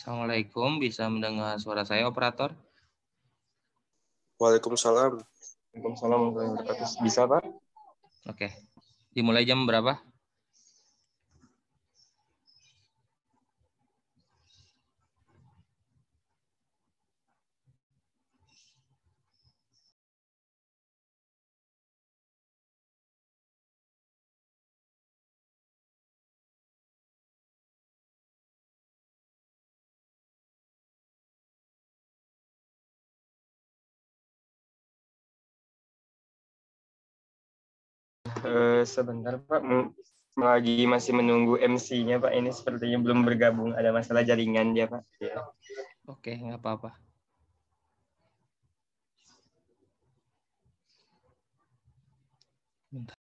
Assalamualaikum, bisa mendengar suara saya, operator? Waalaikumsalam. Waalaikumsalam warahmatullahi wabarakatuh. Bisa, Pak? Oke. Dimulai jam berapa? Sebentar, Pak. Lagi masih menunggu MC-nya, Pak. Ini sepertinya belum bergabung. Ada masalah jaringan dia, Pak. Ya. Oke, nggak apa-apa. Bentar.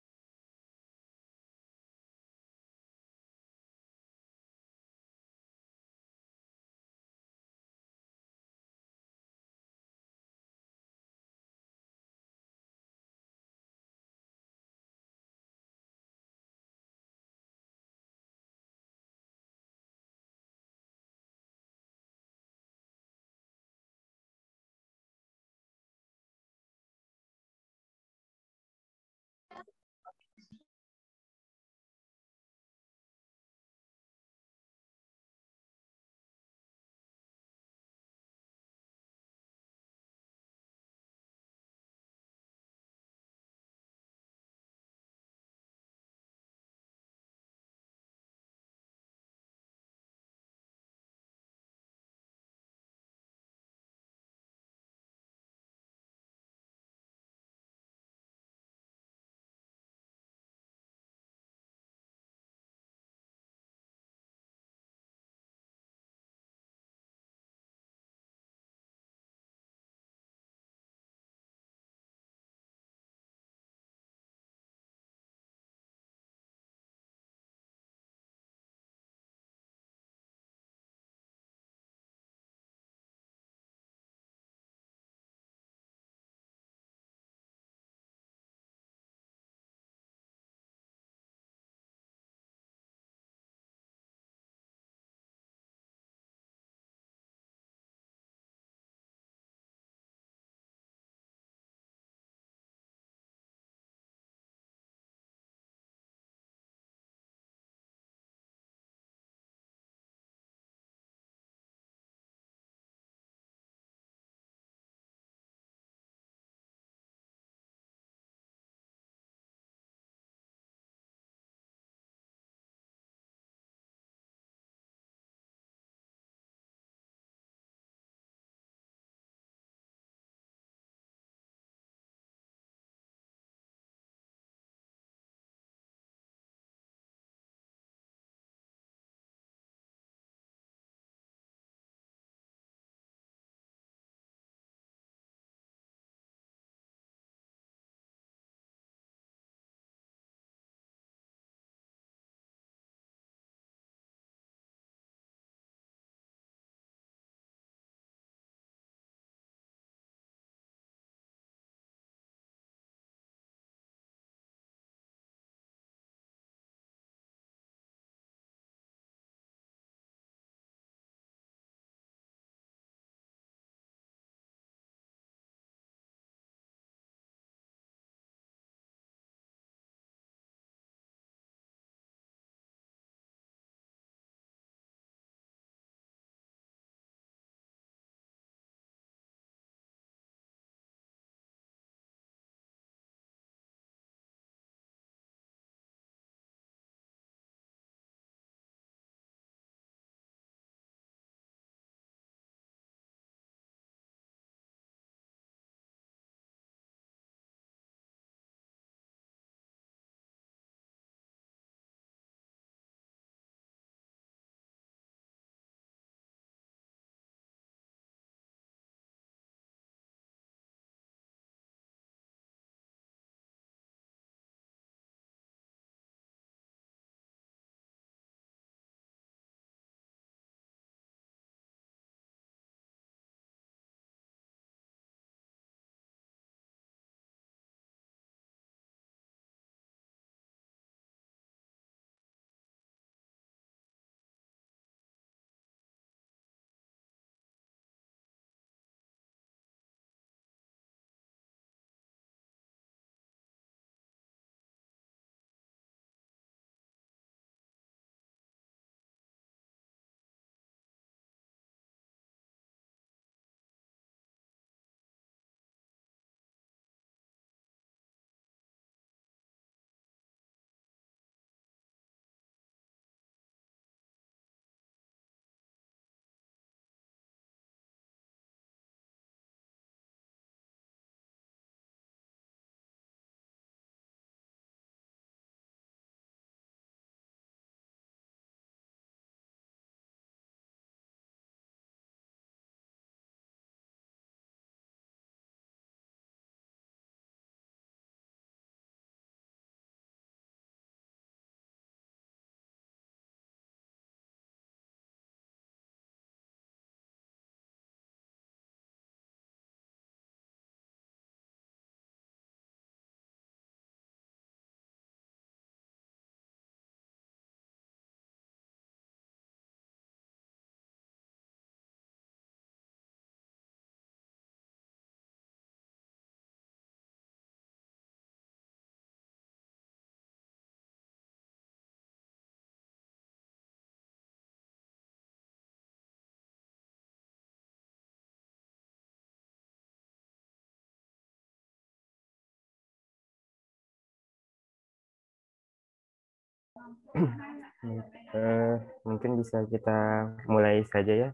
Mungkin bisa kita mulai saja ya.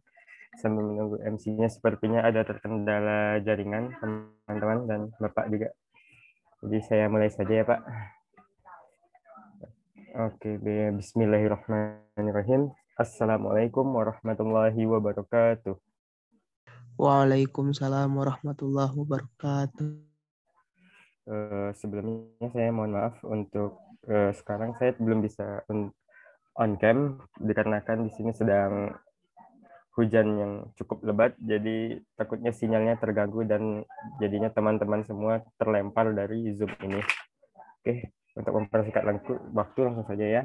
Sambil menunggu MC-nya sepertinya ada terkendala jaringan teman-teman dan Bapak juga. Jadi saya mulai saja ya Pak. Oke, bismillahirrahmanirrahim. Assalamualaikum warahmatullahi wabarakatuh. Waalaikumsalam warahmatullahi wabarakatuh. Sebelumnya saya mohon maaf untuk sekarang saya belum bisa on cam dikarenakan di sini sedang hujan yang cukup lebat, jadi takutnya sinyalnya terganggu dan jadinya teman-teman semua terlempar dari Zoom ini. Oke, untuk mempersingkat waktu langsung saja ya.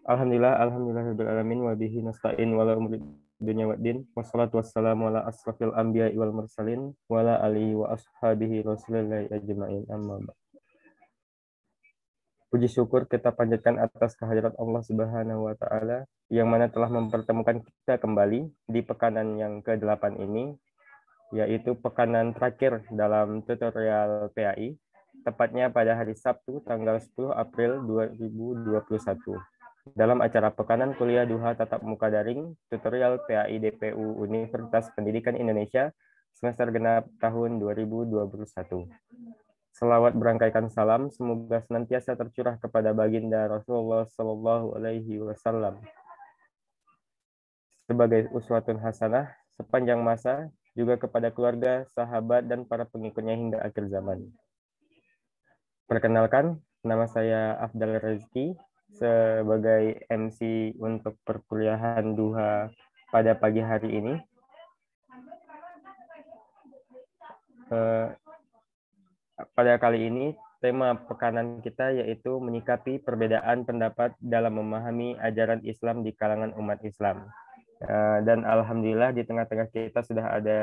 Alhamdulillahirabbil wa bihi nasta'in wala umuri dunya waddin wassalatu wassalamu ala asrafil anbiya'i wal mursalin wa ala alihi wa ashabihi rasulillahi ajma'in amma ba'd. Puji syukur kita panjatkan atas kehadirat Allah Subhanahu wa taala yang mana telah mempertemukan kita kembali di pekanan yang ke-8 ini, yaitu pekanan terakhir dalam tutorial PAI, tepatnya pada hari Sabtu tanggal 10 April 2021. Dalam acara pekanan kuliah duha tatap muka daring tutorial PAI DPU Universitas Pendidikan Indonesia semester genap tahun 2021. Selawat berangkaikan salam semoga senantiasa tercurah kepada baginda Rasulullah Shallallahu Alaihi Wasallam sebagai uswatun hasanah sepanjang masa, juga kepada keluarga, sahabat, dan para pengikutnya hingga akhir zaman. Perkenalkan, nama saya Afdal Rezeki sebagai MC untuk perkuliahan duha pada pagi hari ini. Pada kali ini, tema pekanan kita yaitu menyikapi perbedaan pendapat dalam memahami ajaran Islam di kalangan umat Islam. Dan alhamdulillah di tengah-tengah kita sudah ada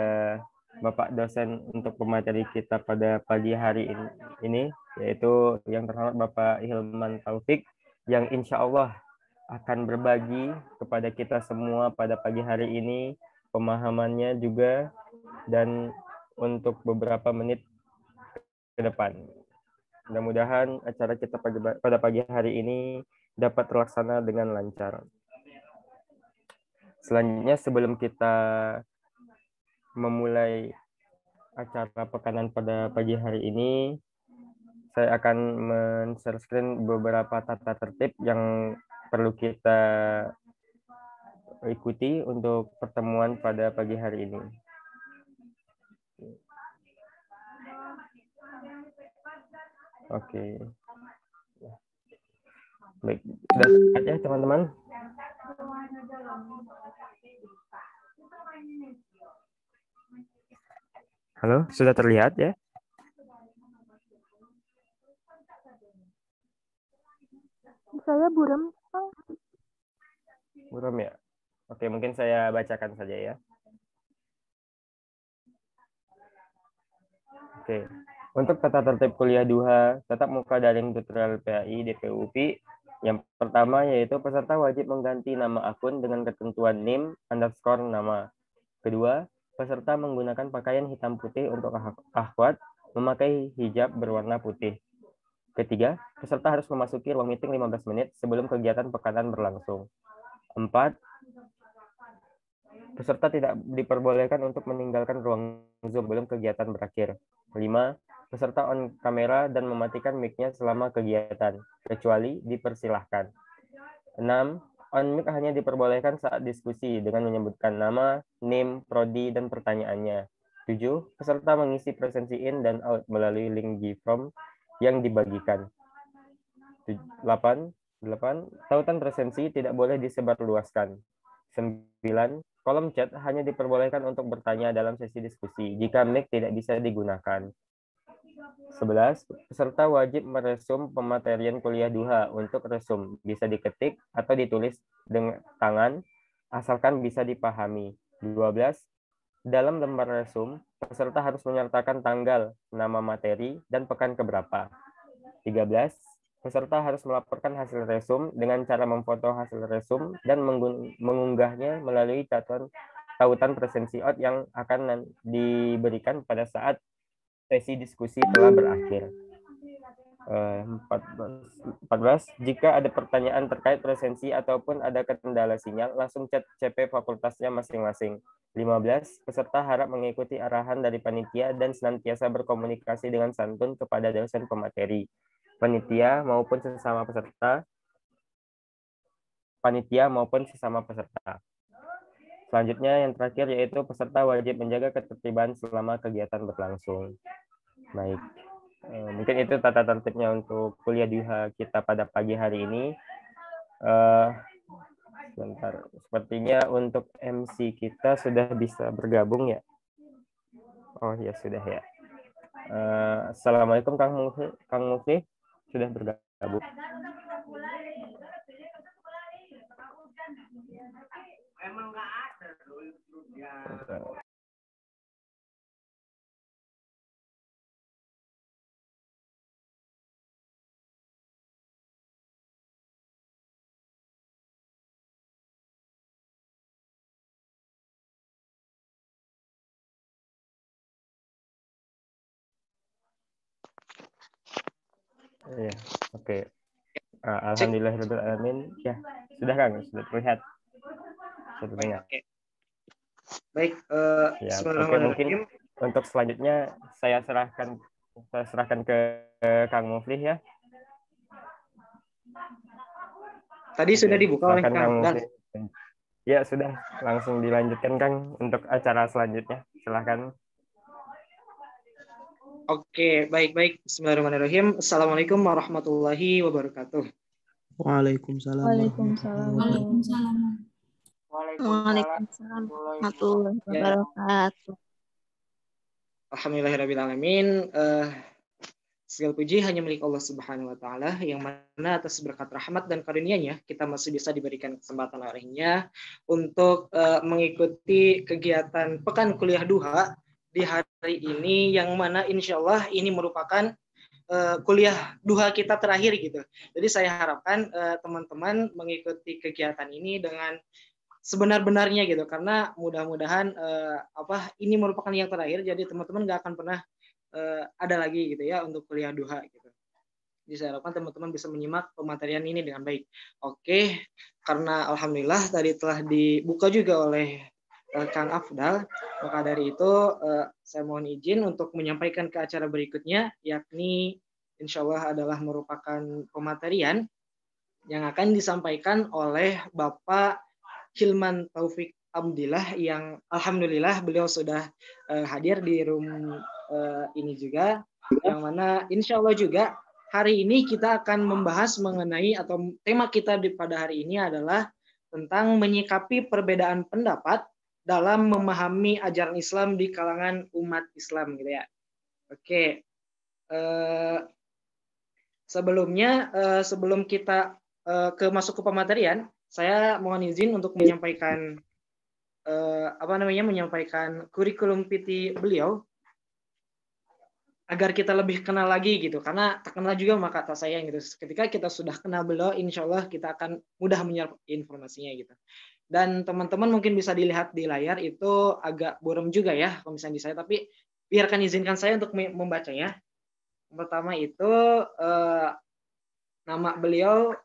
Bapak dosen untuk pemateri kita pada pagi hari ini, yaitu yang terhormat Bapak Hilman Taufik, yang insya Allah akan berbagi kepada kita semua pada pagi hari ini pemahamannya juga dan untuk beberapa menit ke depan. Mudah-mudahan acara kita pada pagi hari ini dapat terlaksana dengan lancar. Selanjutnya, sebelum kita memulai acara pekanan pada pagi hari ini, saya akan men-share screen beberapa tata tertib yang perlu kita ikuti untuk pertemuan pada pagi hari ini. Oke. Baik, sudah siap ya teman-teman? Halo, sudah terlihat ya? Saya buram. Buram ya? Oke, mungkin saya bacakan saja ya. Oke. Untuk tata tertib kuliah duha tatap muka daring tutorial PAI DPU UPI, yang pertama yaitu peserta wajib mengganti nama akun dengan ketentuan NIM_nama. Kedua, peserta menggunakan pakaian hitam putih untuk akhwat, memakai hijab berwarna putih. Ketiga, peserta harus memasuki ruang meeting 15 menit sebelum kegiatan pekanan berlangsung. 4, peserta tidak diperbolehkan untuk meninggalkan ruang Zoom sebelum kegiatan berakhir. 5, peserta on kamera dan mematikan mic-nya selama kegiatan, kecuali dipersilahkan. 6, on mic hanya diperbolehkan saat diskusi dengan menyebutkan nama, NIM, prodi, dan pertanyaannya. 7, peserta mengisi presensi in dan out melalui link G-Form yang dibagikan. 8, tautan presensi tidak boleh disebarluaskan. 9, kolom chat hanya diperbolehkan untuk bertanya dalam sesi diskusi jika mic tidak bisa digunakan. 11, peserta wajib meresum pematerian kuliah duha. Untuk resum bisa diketik atau ditulis dengan tangan asalkan bisa dipahami. 12, dalam lembar resum, peserta harus menyertakan tanggal, nama materi, dan pekan keberapa. 13, peserta harus melaporkan hasil resum dengan cara memfoto hasil resum dan mengunggahnya melalui tautan presensi out yang akan diberikan pada saat sesi diskusi telah berakhir. 14. Jika ada pertanyaan terkait presensi ataupun ada kendala sinyal, langsung chat CP fakultasnya masing-masing. 15. Peserta harap mengikuti arahan dari panitia dan senantiasa berkomunikasi dengan santun kepada dosen pemateri, panitia maupun sesama peserta, Selanjutnya yang terakhir yaitu peserta wajib menjaga ketertiban selama kegiatan berlangsung. Baik. Mungkin itu tata tertibnya untuk kuliah duha kita pada pagi hari ini. Sebentar, sepertinya untuk MC kita sudah bisa bergabung ya. Oh ya sudah ya. Assalamualaikum Kang Mufli, sudah bergabung. Ya, oke. Alhamdulillahirrahmanirrahim. Ya, sudah Kang, sudah terlihat. Sudah terlihat. Oke. Baik, Ya, oke, mungkin untuk selanjutnya saya serahkan ke Kang Mufli ya. Tadi sudah dibuka oleh Kang Mufli. Ya, sudah. Langsung dilanjutkan Kang untuk acara selanjutnya. Silahkan. Oke, baik. Bismillahirrahmanirrahim. Assalamualaikum warahmatullahi wabarakatuh. Waalaikumsalam. Waalaikumsalam warahmatullahi wabarakatuh. Alhamdulillahirrahmanirrahim. Segala puji hanya milik Allah Subhanahu wa Ta'ala, yang mana atas berkat rahmat dan karunia-Nya kita masih bisa diberikan kesempatan olehnya untuk mengikuti kegiatan Pekan Kuliah Duha di hari ini, yang mana insya Allah ini merupakan kuliah duha kita terakhir gitu. Jadi saya harapkan teman-teman mengikuti kegiatan ini dengan sebenar-benarnya gitu, karena mudah-mudahan ini merupakan yang terakhir, jadi teman-teman nggak akan pernah ada lagi gitu ya untuk kuliah duha gitu. Jadi saya harapkan teman-teman bisa menyimak pematerian ini dengan baik. Oke, karena alhamdulillah tadi telah dibuka juga oleh Kang Afdal, maka dari itu saya mohon izin untuk menyampaikan ke acara berikutnya, yakni insya Allah adalah merupakan pematerian yang akan disampaikan oleh Bapak Hilman Taufik Abdillah, yang alhamdulillah beliau sudah hadir di room ini juga, yang mana insya Allah juga hari ini kita akan membahas mengenai, atau tema kita pada hari ini adalah tentang menyikapi perbedaan pendapat dalam memahami ajaran Islam di kalangan umat Islam gitu ya. Oke, sebelum kita masuk ke pematerian, saya mohon izin untuk menyampaikan menyampaikan kurikulum PT beliau agar kita lebih kenal lagi gitu, karena tak kenal juga maka tak sayang gitu. Ketika kita sudah kenal beliau, insya Allah kita akan mudah menyerap informasinya gitu. Dan teman-teman mungkin bisa dilihat di layar, itu agak buram juga ya kalau misalnya di saya, tapi biarkan izinkan saya untuk membacanya. Pertama itu nama beliau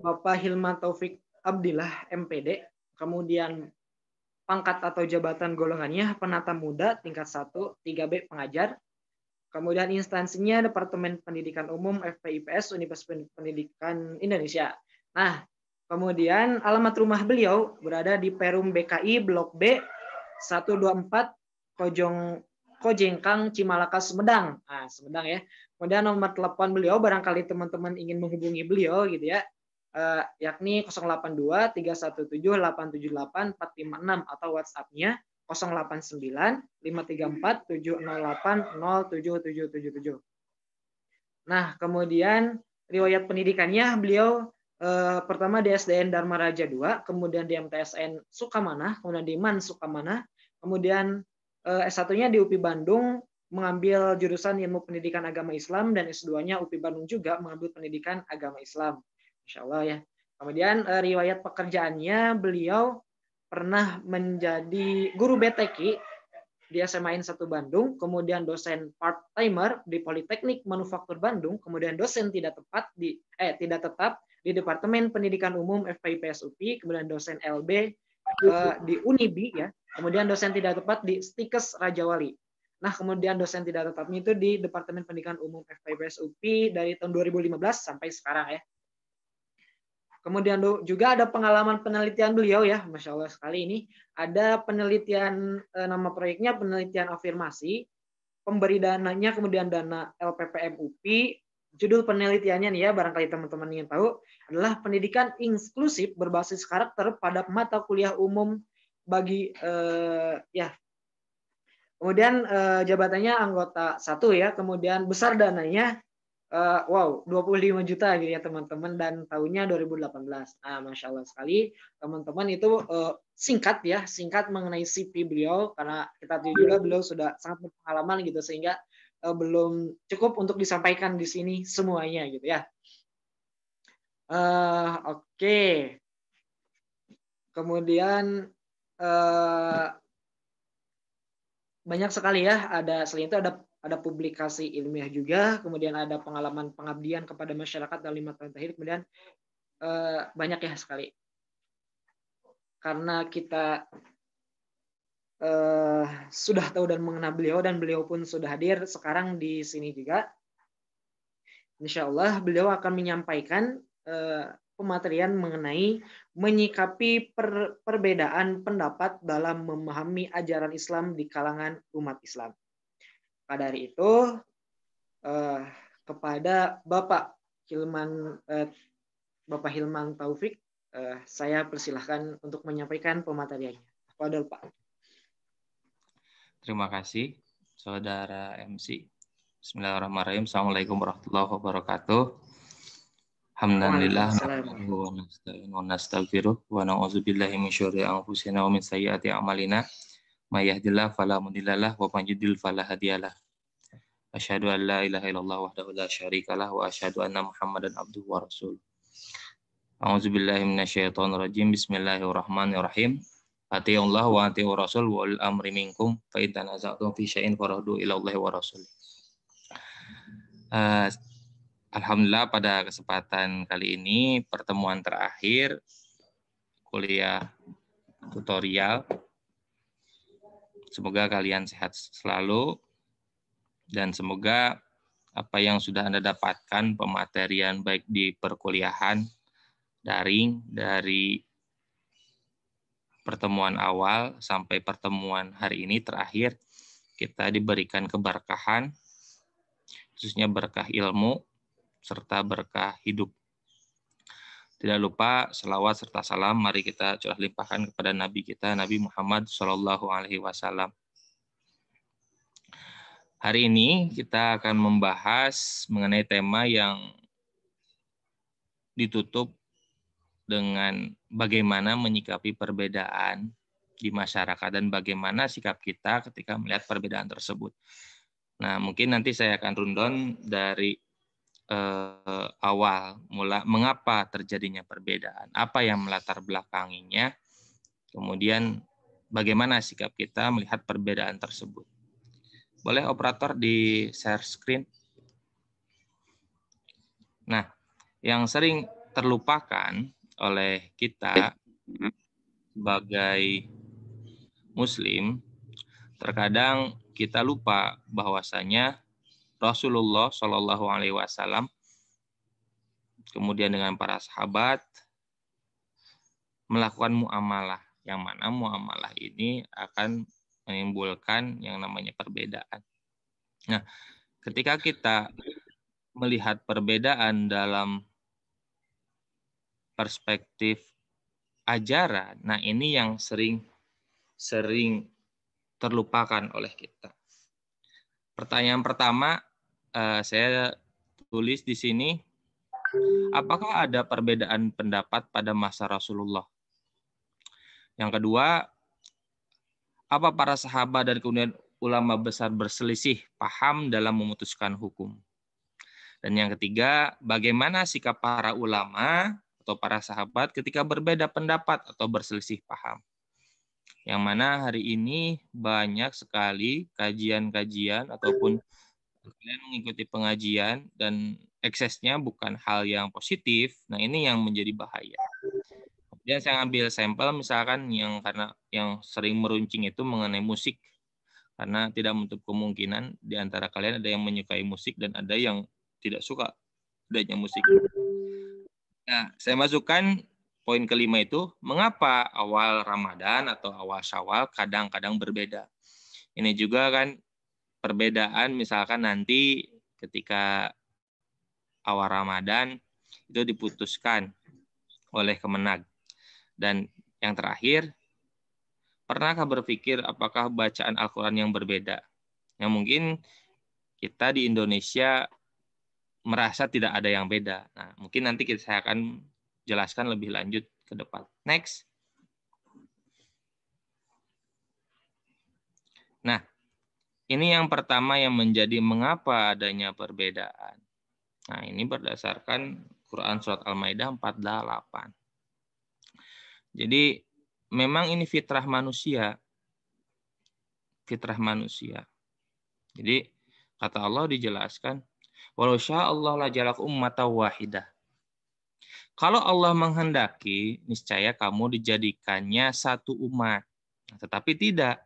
Bapak Hilman Taufik Abdillah MPD, kemudian pangkat atau jabatan golongannya penata muda tingkat 1, 3B pengajar. Kemudian instansinya Departemen Pendidikan Umum FPIPS Universitas Pendidikan Indonesia. Nah, kemudian alamat rumah beliau berada di Perum BKI Blok B 124 Kojengkang Cimalaka Sumedang. Nah, Sumedang ya. Kemudian nomor telepon beliau barangkali teman-teman ingin menghubungi beliau gitu ya. Yakni 082 317 878 456 atau WhatsApp-nya 089 534 708 07777. Nah, kemudian riwayat pendidikannya beliau pertama di SDN Dharma Raja 2, kemudian di MTSN Sukamana, kemudian di MAN Sukamana, kemudian S1-nya di UPI Bandung mengambil jurusan Ilmu Pendidikan Agama Islam, dan S2-nya UPI Bandung juga mengambil Pendidikan Agama Islam. Insya Allah ya. Kemudian riwayat pekerjaannya beliau pernah menjadi guru BTQ di SMA 1 Bandung, kemudian dosen part-timer di Politeknik Manufaktur Bandung, kemudian dosen tidak tetap di Departemen Pendidikan Umum FPIPS UPI, kemudian dosen LB di Unibi ya, kemudian dosen tidak tepat di Stikes Raja Wali. Nah, kemudian dosen tidak tetapnya itu di Departemen Pendidikan Umum FPIPS UPI dari tahun 2015 sampai sekarang ya. Kemudian juga ada pengalaman penelitian beliau ya, Masya Allah sekali ini. Ada penelitian, nama proyeknya penelitian afirmasi, pemberi dananya kemudian dana LPPM UPI. Judul penelitiannya nih ya, barangkali teman-teman ingin tahu, adalah pendidikan inklusif berbasis karakter pada mata kuliah umum bagi ya. Kemudian jabatannya anggota 1 ya, kemudian besar dananya wow, 25 juta gitu ya teman-teman, dan tahunnya 2018. Nah, Masya Allah sekali teman-teman, itu singkat mengenai CV beliau, karena kita tahu juga beliau sudah sangat berpengalaman gitu, sehingga belum cukup untuk disampaikan di sini semuanya gitu ya. Oke. Kemudian banyak sekali ya, selain itu ada publikasi ilmiah juga, kemudian ada pengalaman pengabdian kepada masyarakat dalam 5 tahun terakhir, kemudian banyak ya sekali. Karena kita sudah tahu dan mengenal beliau, dan beliau pun sudah hadir sekarang di sini juga. Insya Allah beliau akan menyampaikan pematerian mengenai menyikapi perbedaan pendapat dalam memahami ajaran Islam di kalangan umat Islam. Pada hari itu kepada Bapak Hilman Taufik, saya persilahkan untuk menyampaikan pemateriannya. Kepada Pak. Terima kasih, Saudara MC. Bismillahirrahmanirrahim. Assalamualaikum warahmatullahi wabarakatuh. Alhamdulillah wa nastaghfiruh wa na'udzu billahi min syururi anfusina wa min sayyiati a'malina. May yahdihillahu fala mudhillalah wa may yudhlil fala hadiyalah. Asyhadu an la ilaha illallah wahdahu la syarikalah wa asyhadu anna Muhammadan abduhu wa rasuluh. A'udzu billahi minasyaitonir rajim. Bismillahirrahmanirrahim. Atiiullah wa atiiur rasul wa ulil amri minkum fa in tanaza'tum fi syai'in faruddu ila Allahi wa rasul. Alhamdulillah, pada kesempatan kali ini pertemuan terakhir kuliah tutorial. Semoga kalian sehat selalu dan semoga apa yang sudah Anda dapatkan pematerian baik di perkuliahan daring dari pertemuan awal sampai pertemuan hari ini terakhir, kita diberikan keberkahan, khususnya berkah ilmu serta berkah hidup. Tidak lupa selawat serta salam mari kita curah limpahkan kepada Nabi kita, Nabi Muhammad SAW. Hari ini kita akan membahas mengenai tema yang ditutup dengan bagaimana menyikapi perbedaan di masyarakat dan bagaimana sikap kita ketika melihat perbedaan tersebut. Nah, mungkin nanti saya akan rundown dari awal mula mengapa terjadinya perbedaan, apa yang melatar belakanginya, kemudian bagaimana sikap kita melihat perbedaan tersebut. Boleh operator di share screen? Nah, yang sering terlupakan oleh kita sebagai Muslim, terkadang kita lupa bahwasanya Rasulullah Shallallahu Alaihi Wasallam kemudian dengan para sahabat melakukan muamalah, yang mana muamalah ini akan menimbulkan yang namanya perbedaan. Nah, ketika kita melihat perbedaan dalam perspektif ajaran, nah ini yang sering terlupakan oleh kita. Pertanyaan pertama saya tulis di sini, apakah ada perbedaan pendapat pada masa Rasulullah? Yang kedua, apa para sahabat dan kemudian ulama besar berselisih paham dalam memutuskan hukum? Dan yang ketiga, bagaimana sikap para ulama atau para sahabat ketika berbeda pendapat atau berselisih paham? Yang mana hari ini banyak sekali kajian-kajian ataupun kalian mengikuti pengajian dan eksesnya bukan hal yang positif. Nah, ini yang menjadi bahaya. Kemudian saya ambil sampel misalkan yang karena yang sering meruncing itu mengenai musik. Karena tidak menutup kemungkinan di antara kalian ada yang menyukai musik dan ada yang tidak suka adanya musik. Nah, saya masukkan poin kelima itu, mengapa awal Ramadan atau awal Syawal kadang-kadang berbeda. Ini juga kan perbedaan misalkan nanti ketika awal Ramadan itu diputuskan oleh Kemenag. Dan yang terakhir, pernahkah berpikir apakah bacaan Al-Quran yang berbeda? Yang mungkin kita di Indonesia merasa tidak ada yang beda. Nah, mungkin nanti saya akan jelaskan lebih lanjut ke depan. Next. Nah, ini yang pertama yang menjadi mengapa adanya perbedaan. Nah, ini berdasarkan Quran Surat Al-Maidah 48. Jadi, memang ini fitrah manusia. Fitrah manusia. Jadi, kata Allah dijelaskan, walau sya'allahu lajalak ummatan wahidah. Kalau Allah menghendaki, niscaya kamu dijadikannya satu umat. Tetapi tidak.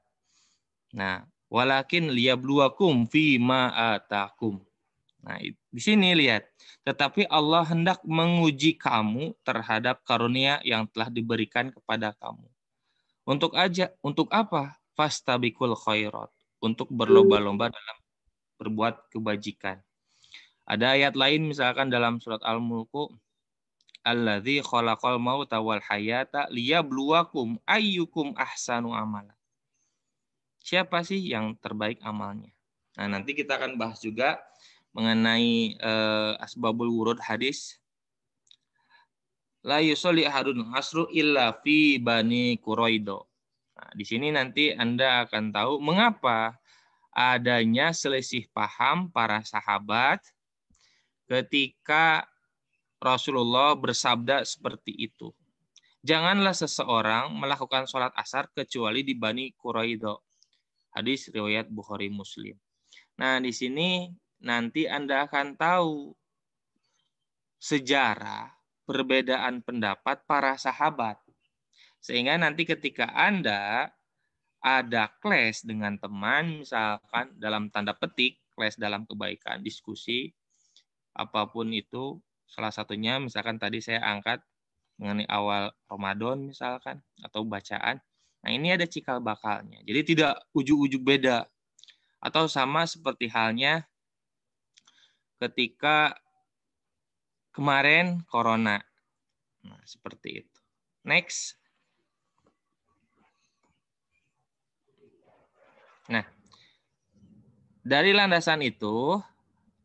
Nah, walakin liyabluwakum fima atakum. Nah, di sini lihat. Tetapi Allah hendak menguji kamu terhadap karunia yang telah diberikan kepada kamu. Untuk apa? Fastabikul khairat. Untuk berlomba-lomba dalam berbuat kebajikan. Ada ayat lain misalkan dalam surat Al-Mulk, alladzi khalaqal mauta wal hayata liyabluwakum ayyukum ahsanu amala. Siapa sih yang terbaik amalnya? Nah, nanti kita akan bahas juga mengenai asbabul wurud hadis. La yusolli ahadun asru illa fi bani Quraido. Nah, di sini nanti Anda akan tahu mengapa adanya selisih paham para sahabat ketika Rasulullah bersabda seperti itu. Janganlah seseorang melakukan sholat asar kecuali di Bani Quraido. Hadis riwayat Bukhari Muslim. Nah, di sini nanti Anda akan tahu sejarah perbedaan pendapat para sahabat. Sehingga nanti ketika Anda ada clash dengan teman, misalkan dalam tanda petik, clash dalam kebaikan, diskusi, apapun itu, salah satunya misalkan tadi saya angkat mengenai awal Ramadan misalkan, atau bacaan. Nah, ini ada cikal bakalnya. Jadi tidak ujuk-ujuk beda. Atau sama seperti halnya ketika kemarin Corona. Nah, seperti itu. Next. Nah, dari landasan itu,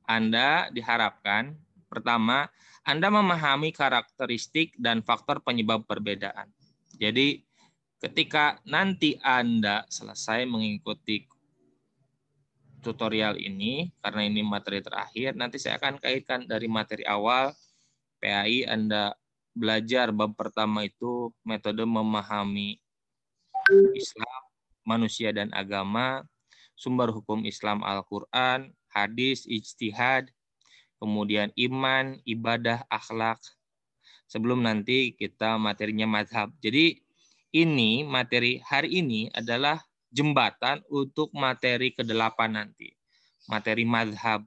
Anda diharapkan, pertama, Anda memahami karakteristik dan faktor penyebab perbedaan. Jadi, ketika nanti Anda selesai mengikuti tutorial ini, karena ini materi terakhir, nanti saya akan kaitkan dari materi awal, PAI Anda belajar bab pertama itu metode memahami Islam, manusia dan agama, sumber hukum Islam Al-Quran, hadis, ijtihad, kemudian iman, ibadah, akhlak, sebelum nanti kita materinya mazhab. Jadi ini materi hari ini adalah jembatan untuk materi ke-8 nanti, materi mazhab.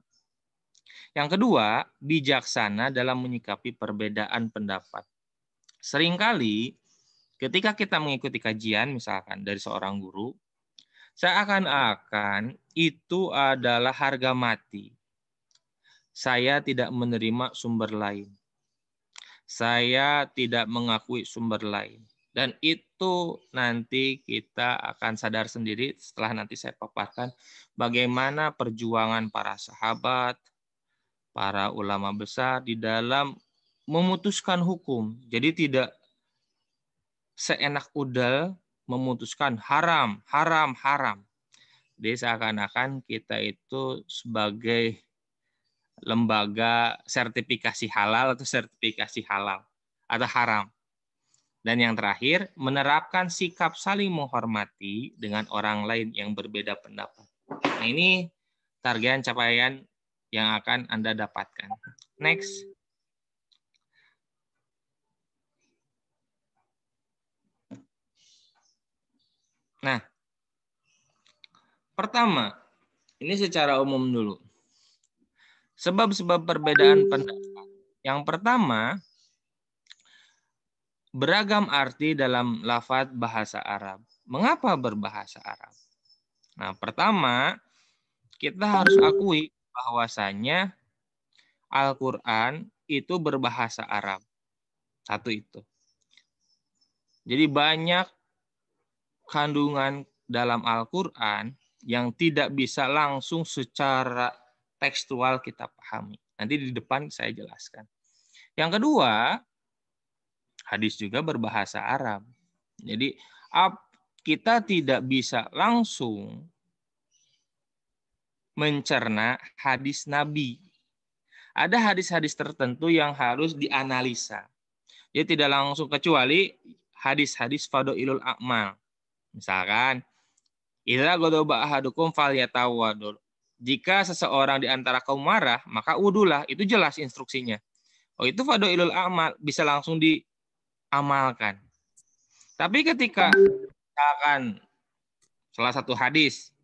Yang kedua, bijaksana dalam menyikapi perbedaan pendapat. Seringkali ketika kita mengikuti kajian misalkan dari seorang guru, seakan-akan itu adalah harga mati. Saya tidak menerima sumber lain. Saya tidak mengakui sumber lain. Dan itu nanti kita akan sadar sendiri setelah nanti saya paparkan bagaimana perjuangan para sahabat, para ulama besar di dalam memutuskan hukum. Jadi tidak seenak udal memutuskan haram, haram, haram. Jadi seakan-akan kita itu sebagai lembaga sertifikasi halal atau sertifikasi halal atau haram. Dan yang terakhir, menerapkan sikap saling menghormati dengan orang lain yang berbeda pendapat. Nah, ini target capaian yang akan Anda dapatkan. Next. Nah, pertama, ini secara umum dulu. Sebab-sebab perbedaan pendapat. Yang pertama, beragam arti dalam lafaz bahasa Arab. Mengapa berbahasa Arab? Nah, pertama, kita harus akui bahwasanya Al-Quran itu berbahasa Arab. Satu itu. Jadi banyak kandungan dalam Al-Quran yang tidak bisa langsung secara tekstual kita pahami. Nanti di depan saya jelaskan. Yang kedua, hadis juga berbahasa Arab. Jadi kita tidak bisa langsung mencerna hadis Nabi. Ada hadis-hadis tertentu yang harus dianalisa. Dia tidak langsung, kecuali hadis-hadis fadhailul a'mal. Misalkan, idza ghadaba ahadukum falyatawaddu. Jika seseorang di antara kaum marah, maka wudulah. Itu jelas instruksinya. Oh, itu fadhailul a'mal, bisa langsung diamalkan. Tapi ketika misalkan salah satu hadis,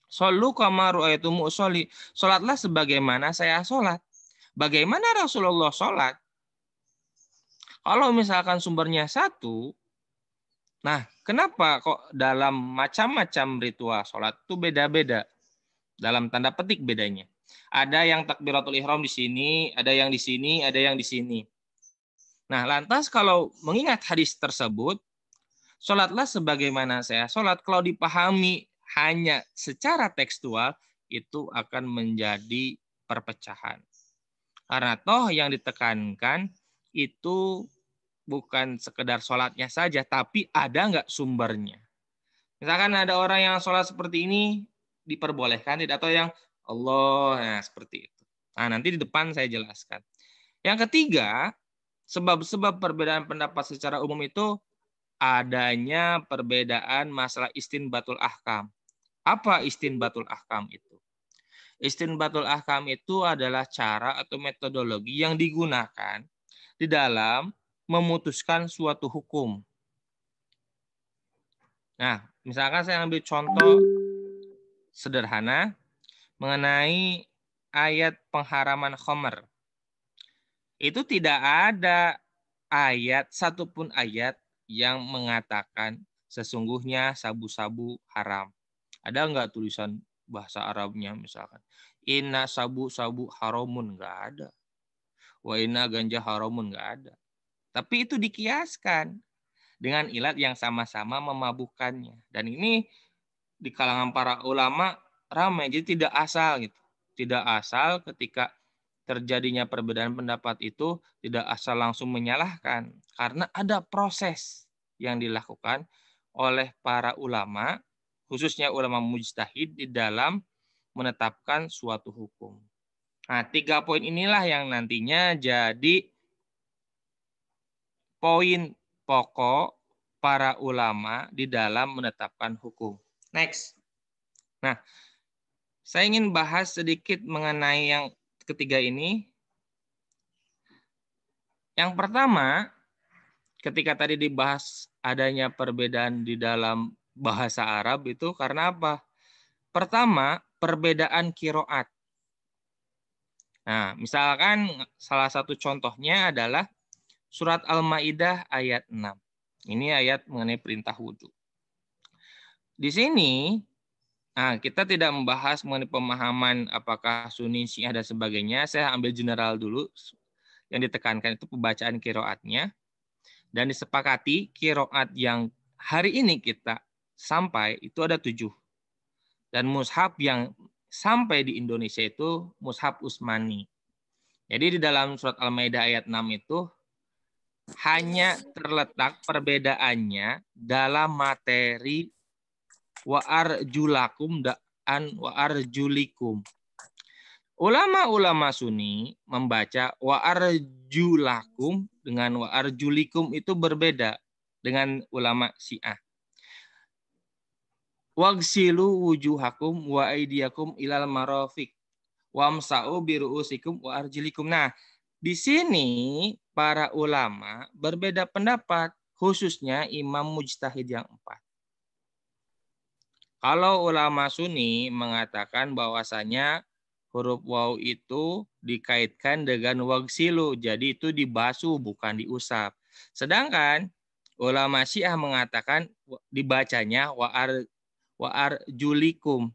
shollu kama ra'aitumuni usolli, salatlah sebagaimana saya salat. Bagaimana Rasulullah salat? Kalau misalkan sumbernya satu, nah kenapa kok dalam macam-macam ritual salat itu beda-beda? Dalam tanda petik bedanya. Ada yang takbiratul ihram di sini, ada yang di sini, ada yang di sini. Nah, lantas kalau mengingat hadis tersebut, salatlah sebagaimana saya salat, kalau dipahami hanya secara tekstual, itu akan menjadi perpecahan. Karena toh yang ditekankan itu bukan sekedar sholatnya saja, tapi ada nggak sumbernya. Misalkan ada orang yang sholat seperti ini, diperbolehkan, tidak, atau yang Allah, nah seperti itu. Nah, nanti di depan saya jelaskan. Yang ketiga, sebab-sebab perbedaan pendapat secara umum itu adanya perbedaan masalah istinbatul ahkam. Apa istinbatul ahkam itu? Istinbatul ahkam itu adalah cara atau metodologi yang digunakan di dalam memutuskan suatu hukum. Nah, misalkan saya ambil contoh sederhana mengenai ayat pengharaman khamr. Itu tidak ada ayat, satupun ayat yang mengatakan sesungguhnya sabu-sabu haram. Ada nggak tulisan bahasa Arabnya misalkan? Inna sabu-sabu haramun, nggak ada. Wa inna ganja haramun, nggak ada. Tapi itu dikiaskan dengan ilat yang sama-sama memabukkannya. Dan ini di kalangan para ulama ramai, jadi tidak asal gitu. Tidak asal ketika terjadinya perbedaan pendapat itu tidak asal langsung menyalahkan, karena ada proses yang dilakukan oleh para ulama, khususnya ulama mujtahid di dalam menetapkan suatu hukum. Nah, 3 poin inilah yang nantinya jadi poin pokok para ulama di dalam menetapkan hukum. Next. Nah, saya ingin bahas sedikit mengenai yang ketiga ini. Yang pertama, ketika tadi dibahas adanya perbedaan di dalam bahasa Arab itu karena apa? Pertama, perbedaan qiraat. Nah, misalkan salah satu contohnya adalah surat Al-Maidah ayat 6. Ini ayat mengenai perintah wudhu. Di sini, nah, kita tidak membahas mengenai pemahaman apakah Sunni, Syiah, dan sebagainya. Saya ambil general dulu. Yang ditekankan itu pembacaan qiraatnya. Dan disepakati qiraat yang hari ini kita sampai itu ada 7. Dan mushaf yang sampai di Indonesia itu mushaf Utsmani. Jadi di dalam surat Al-Maidah ayat 6 itu hanya terletak perbedaannya dalam materi wa arjulakum dan wa arjulikum. Ulama-ulama Sunni membaca wa arjulakum dengan wa arjulikum itu berbeda. dengan ulama Syiah. Wagsilu wujuhakum wa aydiyakum ilal marafiq wamsa'u biru'usikum wa arjilikum. Nah, di sini para ulama berbeda pendapat, khususnya imam mujtahid yang 4. Kalau ulama Sunni mengatakan bahwasanya huruf waw itu dikaitkan dengan wagsilu, jadi itu dibasuh bukan diusap. Sedangkan ulama Syiah mengatakan dibacanya wa'ar julikum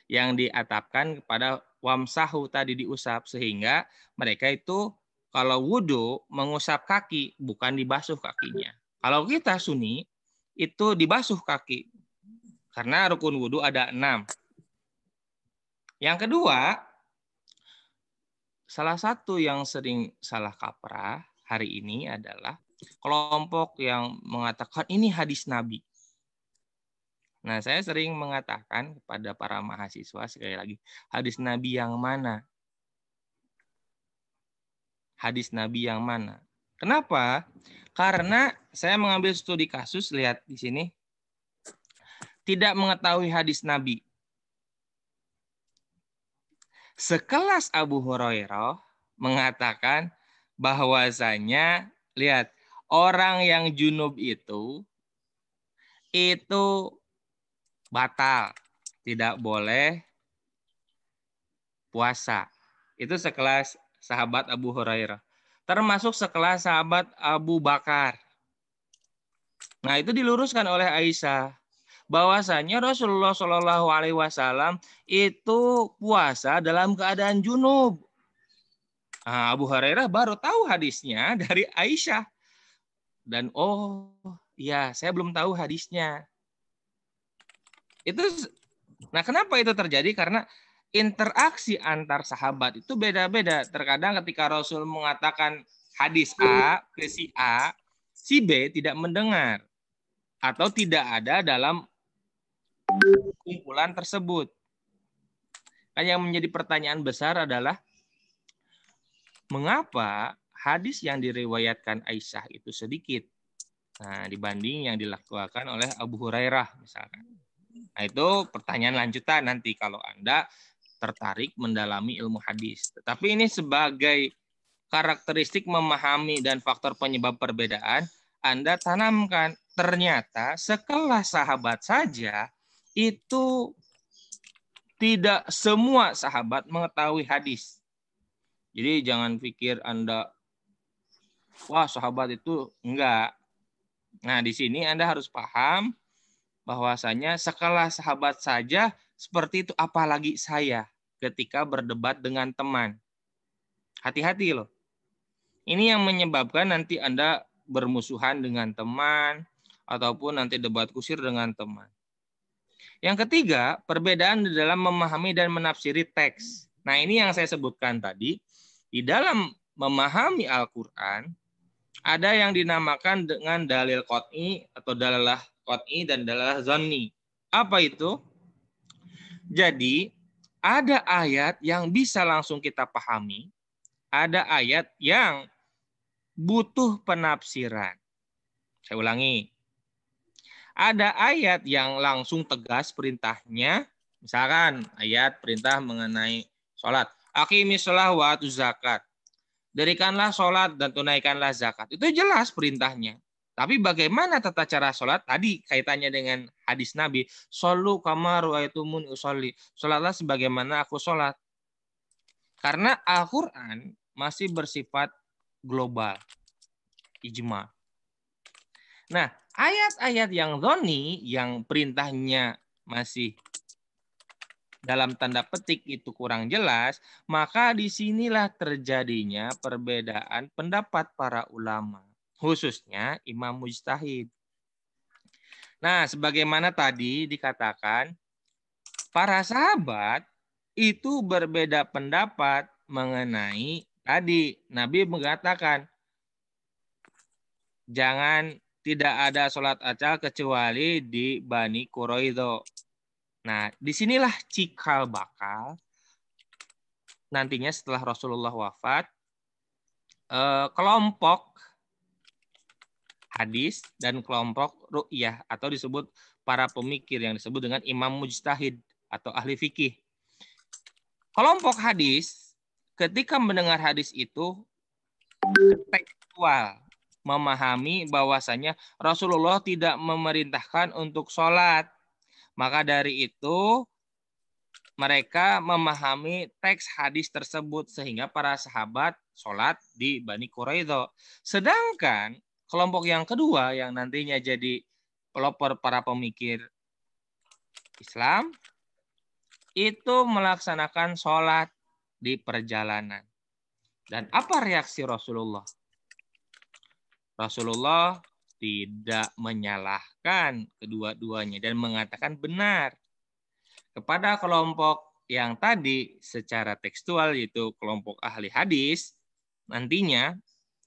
yang diatapkan kepada wamsahu tadi diusap, sehingga mereka itu kalau wudhu mengusap kaki bukan dibasuh kakinya. Kalau kita Sunni itu dibasuh kaki karena rukun wudhu ada 6. Yang kedua, salah satu yang sering salah kaprah hari ini adalah kelompok yang mengatakan ini hadis Nabi. Nah, saya sering mengatakan kepada para mahasiswa sekali lagi, hadis Nabi yang mana? Hadis Nabi yang mana? Kenapa? Karena saya mengambil studi kasus, lihat di sini, tidak mengetahui hadis Nabi. Sekelas Abu Hurairah mengatakan bahwasanya, lihat, orang yang junub itu batal, tidak boleh puasa. Itu sekelas sahabat Abu Hurairah. Termasuk sekelas sahabat Abu Bakar. Nah, itu diluruskan oleh Aisyah bahwasanya Rasulullah Shallallahu Alaihi Wasallam itu puasa dalam keadaan junub. Nah, Abu Hurairah baru tahu hadisnya dari Aisyah. Dan oh ya, saya belum tahu hadisnya. Nah, kenapa itu terjadi? Karena interaksi antar sahabat itu beda-beda. Terkadang ketika Rasul mengatakan hadis A ke si A, si B tidak mendengar atau tidak ada dalam kumpulan tersebut. Yang menjadi pertanyaan besar adalah mengapa hadis yang diriwayatkan Aisyah itu sedikit, dibanding yang dilakukan oleh Abu Hurairah misalkan. Nah, itu pertanyaan lanjutan nanti kalau Anda tertarik mendalami ilmu hadis. Tetapi ini sebagai karakteristik memahami dan faktor penyebab perbedaan, Anda tanamkan. Ternyata sekelas sahabat saja itu tidak semua sahabat mengetahui hadis. Jadi jangan pikir Anda, wah sahabat itu enggak. Nah, di sini Anda harus paham bahwasanya sekelas sahabat saja seperti itu, apalagi saya ketika berdebat dengan teman. Hati-hati loh. Ini yang menyebabkan nanti Anda bermusuhan dengan teman ataupun nanti debat kusir dengan teman. Yang ketiga, perbedaan di dalam memahami dan menafsiri teks. Nah, ini yang saya sebutkan tadi. Di dalam memahami Al-Quran, ada yang dinamakan dengan dalil qot'i atau dalalah qot'i dan dalalah zanni. Apa itu? Jadi, ada ayat yang bisa langsung kita pahami, ada ayat yang butuh penafsiran. Saya ulangi. Ada ayat yang langsung tegas perintahnya, misalkan ayat perintah mengenai sholat. Aqimis shalah wa atuz zakat. Dirikanlah sholat dan tunaikanlah zakat. Itu jelas perintahnya. Tapi bagaimana tata cara sholat? Tadi kaitannya dengan hadis Nabi. Shollu kama ru'aitumuni usolli. Sholatlah sebagaimana aku sholat. Karena Al-Quran masih bersifat global. Ijma. Nah, ayat-ayat yang dhoni, yang perintahnya masih dalam tanda petik itu kurang jelas, maka disinilah terjadinya perbedaan pendapat para ulama, khususnya imam mujtahid. Nah, sebagaimana tadi dikatakan, para sahabat itu berbeda pendapat mengenai tadi. Nabi mengatakan, tidak ada sholat asar kecuali di Bani Quraidah. Nah, disinilah cikal bakal nantinya setelah Rasulullah wafat, kelompok hadis dan kelompok ru'yah atau disebut para pemikir yang disebut dengan imam mujtahid atau ahli fikih. Kelompok hadis ketika mendengar hadis itu tekstual, memahami bahwasanya Rasulullah tidak memerintahkan untuk sholat. Maka dari itu mereka memahami teks hadis tersebut sehingga para sahabat sholat di Bani Quraidah. Sedangkan kelompok yang kedua yang nantinya jadi pelopor para pemikir Islam itu melaksanakan sholat di perjalanan. Dan apa reaksi Rasulullah? Rasulullah tidak menyalahkan kedua-duanya dan mengatakan benar. Kepada kelompok yang tadi secara tekstual yaitu kelompok ahli hadis, nantinya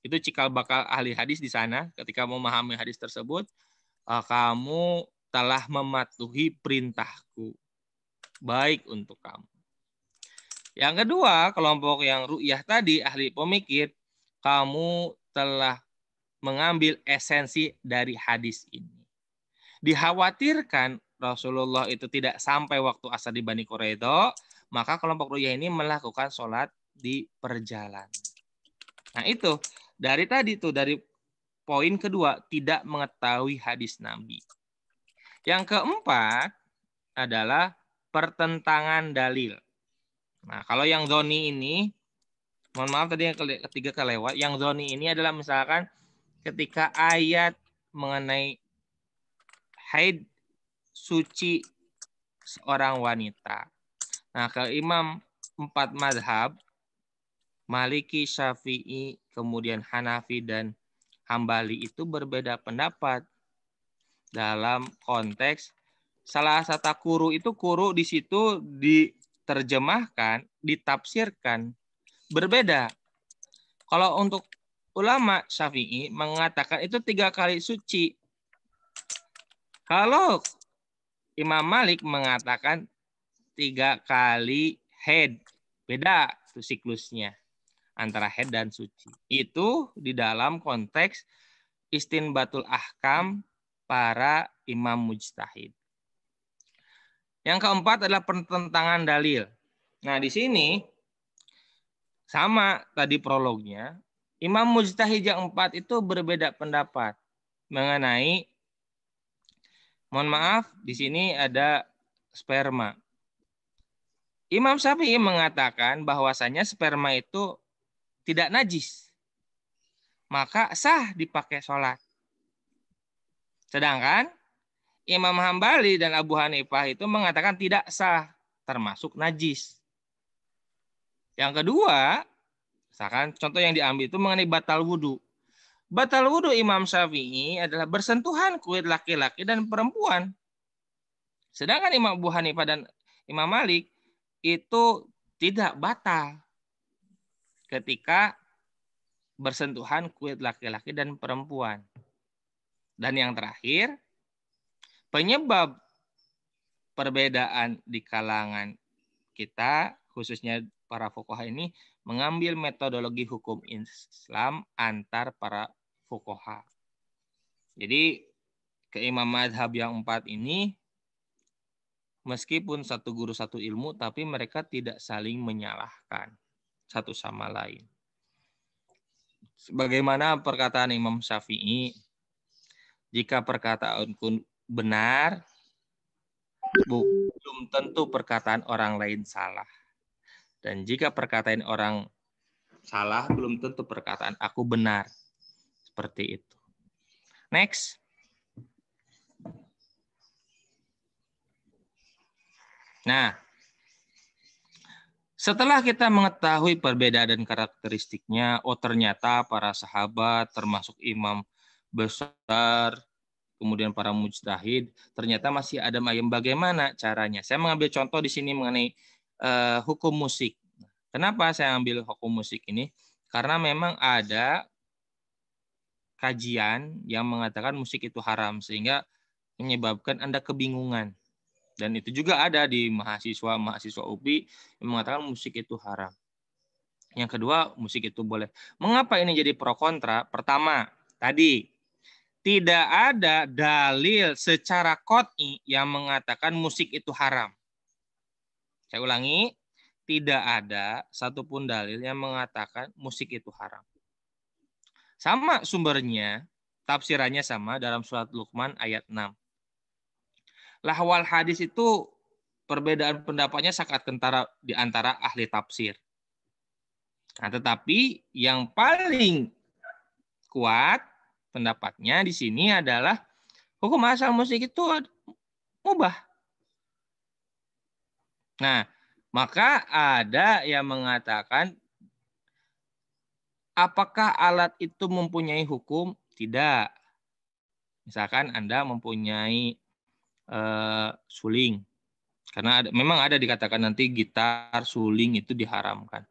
itu cikal bakal ahli hadis di sana ketika memahami hadis tersebut, kamu telah mematuhi perintahku, baik untuk kamu. Yang kedua, kelompok yang ru'yah tadi, ahli pemikir, kamu telah mengambil esensi dari hadis ini. Dikhawatirkan Rasulullah itu tidak sampai waktu asar di Bani Quraidah, maka kelompok ru'yah ini melakukan sholat di perjalanan. Nah itu, dari tadi tuh, dari poin kedua, tidak mengetahui hadis Nabi. Yang keempat adalah pertentangan dalil. Nah, kalau yang zoni ini, mohon maaf tadi yang ketiga kelewat, yang zoni ini adalah misalkan ketika ayat mengenai haid suci seorang wanita. Nah, ke imam 4 mazhab, Maliki, Syafi'i, kemudian Hanafi dan Hambali itu berbeda pendapat dalam konteks salah satu kuru itu kuru di situ diterjemahkan, ditafsirkan berbeda. Kalau untuk ulama Syafi'i mengatakan itu 3 kali suci. Kalau Imam Malik mengatakan 3 kali haid. Beda itu siklusnya antara haid dan suci. Itu di dalam konteks istinbatul ahkam para imam mujtahid. Yang keempat adalah pertentangan dalil. Nah, di sini sama tadi prolognya, imam mujtahid yang 4 itu berbeda pendapat mengenai, mohon maaf, di sini ada sperma. Imam Syafi'i mengatakan bahwasanya sperma itu tidak najis, maka sah dipakai sholat. Sedangkan Imam Hambali dan Abu Hanifah itu mengatakan tidak sah, termasuk najis. Yang kedua, misalkan contoh yang diambil itu mengenai batal wudhu. Batal wudhu Imam Syafi'i adalah bersentuhan kulit laki-laki dan perempuan. Sedangkan Imam Abu Hanifah dan Imam Malik itu tidak batal ketika bersentuhan kulit laki-laki dan perempuan. Dan yang terakhir, penyebab perbedaan di kalangan kita, khususnya para fuqaha ini, mengambil metodologi hukum Islam antar para fuqaha. Jadi, keimam madhab yang 4 ini, meskipun satu guru satu ilmu, tapi mereka tidak saling menyalahkan satu sama lain. Sebagaimana perkataan Imam Syafi'i, jika perkataanku benar, belum tentu perkataan orang lain salah. Dan jika perkataan orang salah, belum tentu perkataan aku benar. Seperti itu. Next. Nah, setelah kita mengetahui perbedaan dan karakteristiknya, oh ternyata para sahabat termasuk imam besar, kemudian para mujtahid, ternyata masih ada ayam. Bagaimana caranya? Saya mengambil contoh di sini mengenai hukum musik. Kenapa saya ambil hukum musik ini? Karena memang ada kajian yang mengatakan musik itu haram, sehingga menyebabkan Anda kebingungan. Dan itu juga ada di mahasiswa UPI yang mengatakan musik itu haram. Yang kedua, musik itu boleh. Mengapa ini jadi pro kontra? Pertama, tadi tidak ada dalil secara qot'i yang mengatakan musik itu haram. Saya ulangi, tidak ada satupun dalil yang mengatakan musik itu haram. Sama sumbernya, tafsirannya sama dalam surat Luqman ayat 6. Lahwal hadis itu perbedaan pendapatnya sangat kentara di antara ahli tafsir. Nah, tetapi yang paling kuat pendapatnya di sini adalah hukum asal musik itu mubah. Nah, maka ada yang mengatakan apakah alat itu mempunyai hukum? Tidak. Misalkan Anda mempunyai suling. Karena memang ada dikatakan nanti gitar, suling itu diharamkan.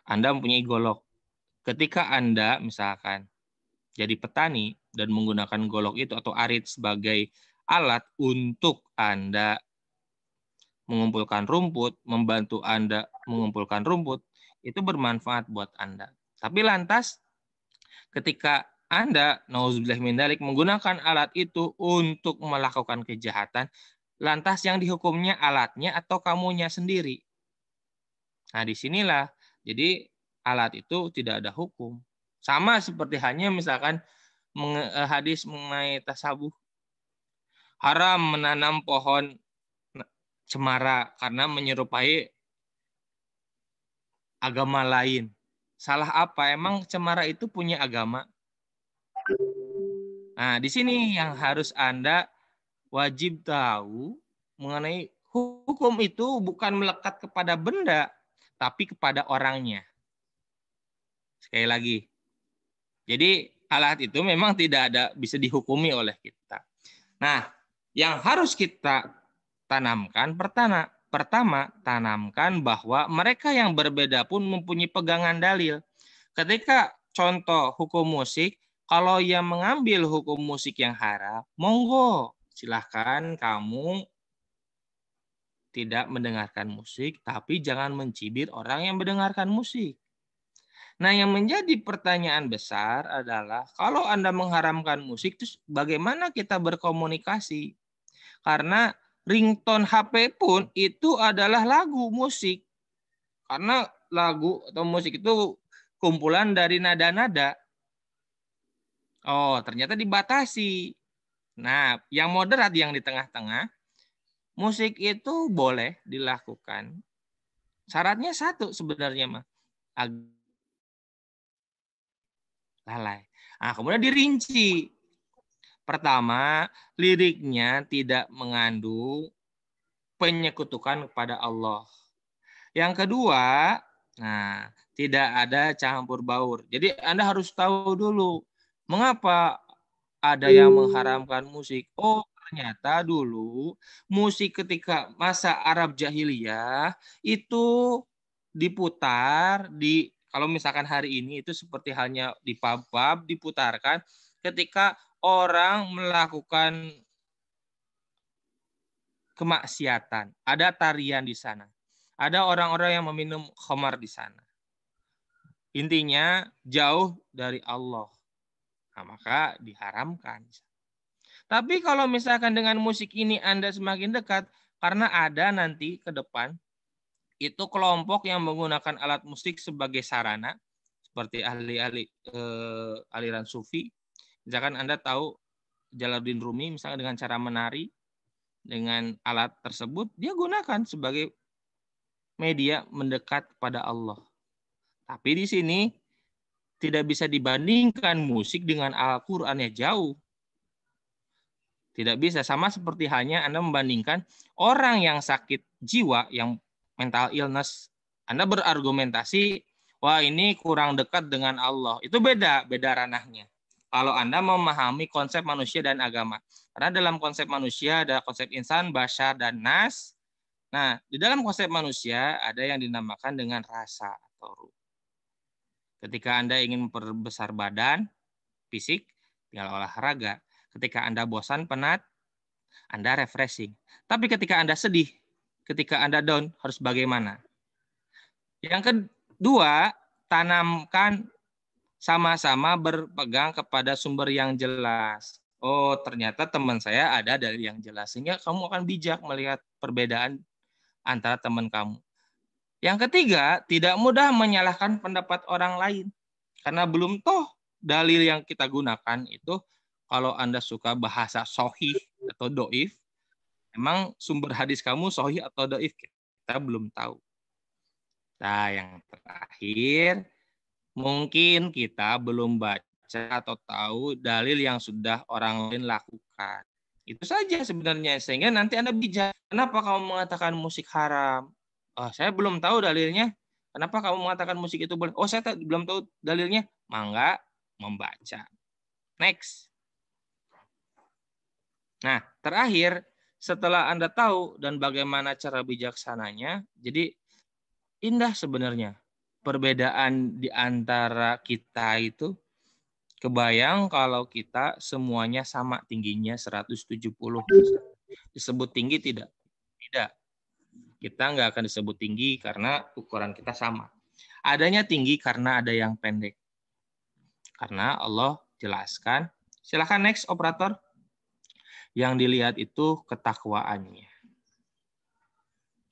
Anda mempunyai golok. Ketika Anda misalkan jadi petani dan menggunakan golok itu atau arit sebagai alat untuk Anda mengumpulkan rumput, membantu Anda mengumpulkan rumput, itu bermanfaat buat Anda. Tapi lantas ketika Anda, nauzubillah min dzalik, menggunakan alat itu untuk melakukan kejahatan, lantas yang dihukumnya alatnya atau kamunya sendiri. Nah, disinilah jadi alat itu tidak ada hukum. Sama seperti hanya misalkan hadis mengenai tasabuh. Haram menanam pohon cemara karena menyerupai agama lain. Salah apa? Emang cemara itu punya agama? Nah, di sini yang harus Anda wajib tahu mengenai hukum itu bukan melekat kepada benda, tapi kepada orangnya. Sekali lagi. Jadi alat itu memang tidak ada bisa dihukumi oleh kita. Nah, yang harus kita tanamkan pertama tanamkan bahwa mereka yang berbeda pun mempunyai pegangan dalil. Ketika contoh hukum musik, kalau yang mengambil hukum musik yang haram, monggo silahkan kamu tidak mendengarkan musik, tapi jangan mencibir orang yang mendengarkan musik. Nah, yang menjadi pertanyaan besar adalah kalau Anda mengharamkan musik, terus bagaimana kita berkomunikasi? Karena ringtone HP pun itu adalah lagu musik. Karena lagu atau musik itu kumpulan dari nada-nada. Oh, ternyata dibatasi. Nah, yang moderat, yang di tengah-tengah, musik itu boleh dilakukan. Syaratnya satu sebenarnya, mah. Lalai. Nah, kemudian dirinci. Pertama, liriknya tidak mengandung penyekutukan kepada Allah. Yang kedua, nah, tidak ada campur baur. Jadi Anda harus tahu dulu, mengapa ada yang mengharamkan musik. Oh, ternyata dulu musik ketika masa Arab Jahiliyah itu diputar di, kalau misalkan hari ini itu seperti halnya di pub-pub diputarkan ketika orang melakukan kemaksiatan. Ada tarian di sana. Ada orang-orang yang meminum khamar di sana. Intinya jauh dari Allah. Nah, maka diharamkan. Tapi kalau misalkan dengan musik ini Anda semakin dekat, karena ada nanti ke depan itu kelompok yang menggunakan alat musik sebagai sarana, seperti ahli-ahli aliran sufi. Misalkan Anda tahu Jalaluddin Rumi misalnya dengan cara menari dengan alat tersebut, dia gunakan sebagai media mendekat kepada Allah. Tapi di sini tidak bisa dibandingkan musik dengan Al-Qur'an, ya jauh. Tidak bisa, sama seperti halnya Anda membandingkan orang yang sakit jiwa, yang mental illness, Anda berargumentasi, wah ini kurang dekat dengan Allah. Itu beda ranahnya. Kalau Anda memahami konsep manusia dan agama. Karena dalam konsep manusia ada konsep insan, basyar, dan nas. Nah, di dalam konsep manusia ada yang dinamakan dengan rasa atau ruh. Ketika Anda ingin memperbesar badan, fisik, tinggal olahraga. Ketika Anda bosan, penat, Anda refreshing. Tapi ketika Anda sedih, ketika Anda down, harus bagaimana? Yang kedua, tanamkan sama-sama berpegang kepada sumber yang jelas. Oh, ternyata teman saya ada dalil yang jelas. Sehingga kamu akan bijak melihat perbedaan antara teman kamu. Yang ketiga, tidak mudah menyalahkan pendapat orang lain. Karena belum toh dalil yang kita gunakan itu, kalau Anda suka bahasa sohih atau doif, emang sumber hadis kamu sohih atau doif? Kita belum tahu. Nah, yang terakhir, mungkin kita belum baca atau tahu dalil yang sudah orang lain lakukan. Itu saja sebenarnya. Sehingga nanti Anda bijak. Kenapa kamu mengatakan musik haram? Oh, saya belum tahu dalilnya. Kenapa kamu mengatakan musik itu boleh? Oh, saya belum tahu dalilnya. Mangga membaca. Next. Nah, terakhir, setelah Anda tahu dan bagaimana cara bijaksananya, jadi indah sebenarnya. Perbedaan di antara kita itu, kebayang kalau kita semuanya sama tingginya 170. Disebut tinggi tidak? Tidak. Kita nggak akan disebut tinggi karena ukuran kita sama. Adanya tinggi karena ada yang pendek. Karena Allah jelaskan. Silakan next, operator. Yang dilihat itu ketakwaannya.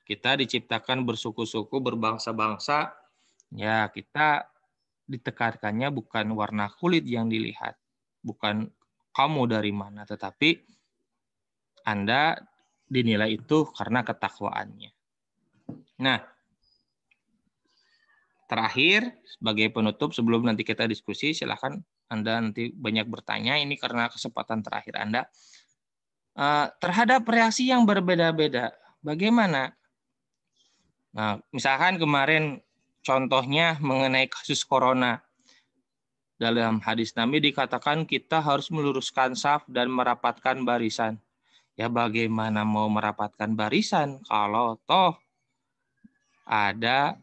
Kita diciptakan bersuku-suku, berbangsa-bangsa. Ya, kita ditekankannya bukan warna kulit yang dilihat. Bukan kamu dari mana, tetapi Anda dinilai itu karena ketakwaannya. Nah, terakhir, sebagai penutup sebelum nanti kita diskusi, silakan Anda nanti banyak bertanya. Ini karena kesempatan terakhir Anda. Terhadap reaksi yang berbeda-beda, bagaimana? Nah, misalkan kemarin contohnya mengenai kasus corona. Dalam hadis Nabi dikatakan kita harus meluruskan saf dan merapatkan barisan. Ya bagaimana mau merapatkan barisan kalau toh ada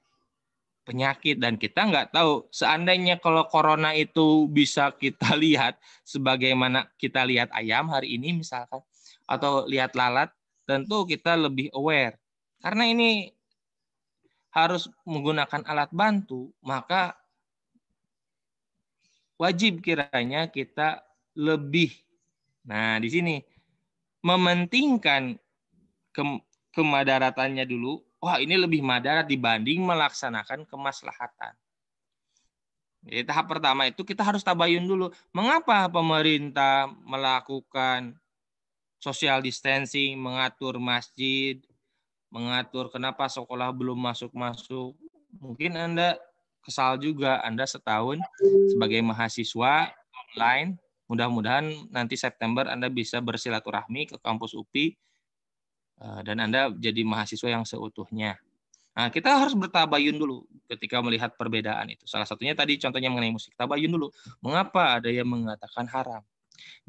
penyakit dan kita nggak tahu. Seandainya kalau corona itu bisa kita lihat sebagaimana kita lihat ayam hari ini misalkan, atau lihat lalat, tentu kita lebih aware. Karena ini harus menggunakan alat bantu, maka wajib kiranya kita lebih. Nah, di sini mementingkan kemadaratannya dulu. Wah, ini lebih madarat dibanding melaksanakan kemaslahatan. Jadi tahap pertama itu kita harus tabayun dulu. Mengapa pemerintah melakukan social distancing, mengatur masjid, mengatur kenapa sekolah belum masuk-masuk. Mungkin Anda kesal juga, Anda setahun sebagai mahasiswa online, mudah-mudahan nanti September Anda bisa bersilaturahmi ke kampus UPI, dan Anda jadi mahasiswa yang seutuhnya. Nah, kita harus bertabayun dulu ketika melihat perbedaan itu. Salah satunya tadi contohnya mengenai musik. Tabayun dulu. Mengapa ada yang mengatakan haram?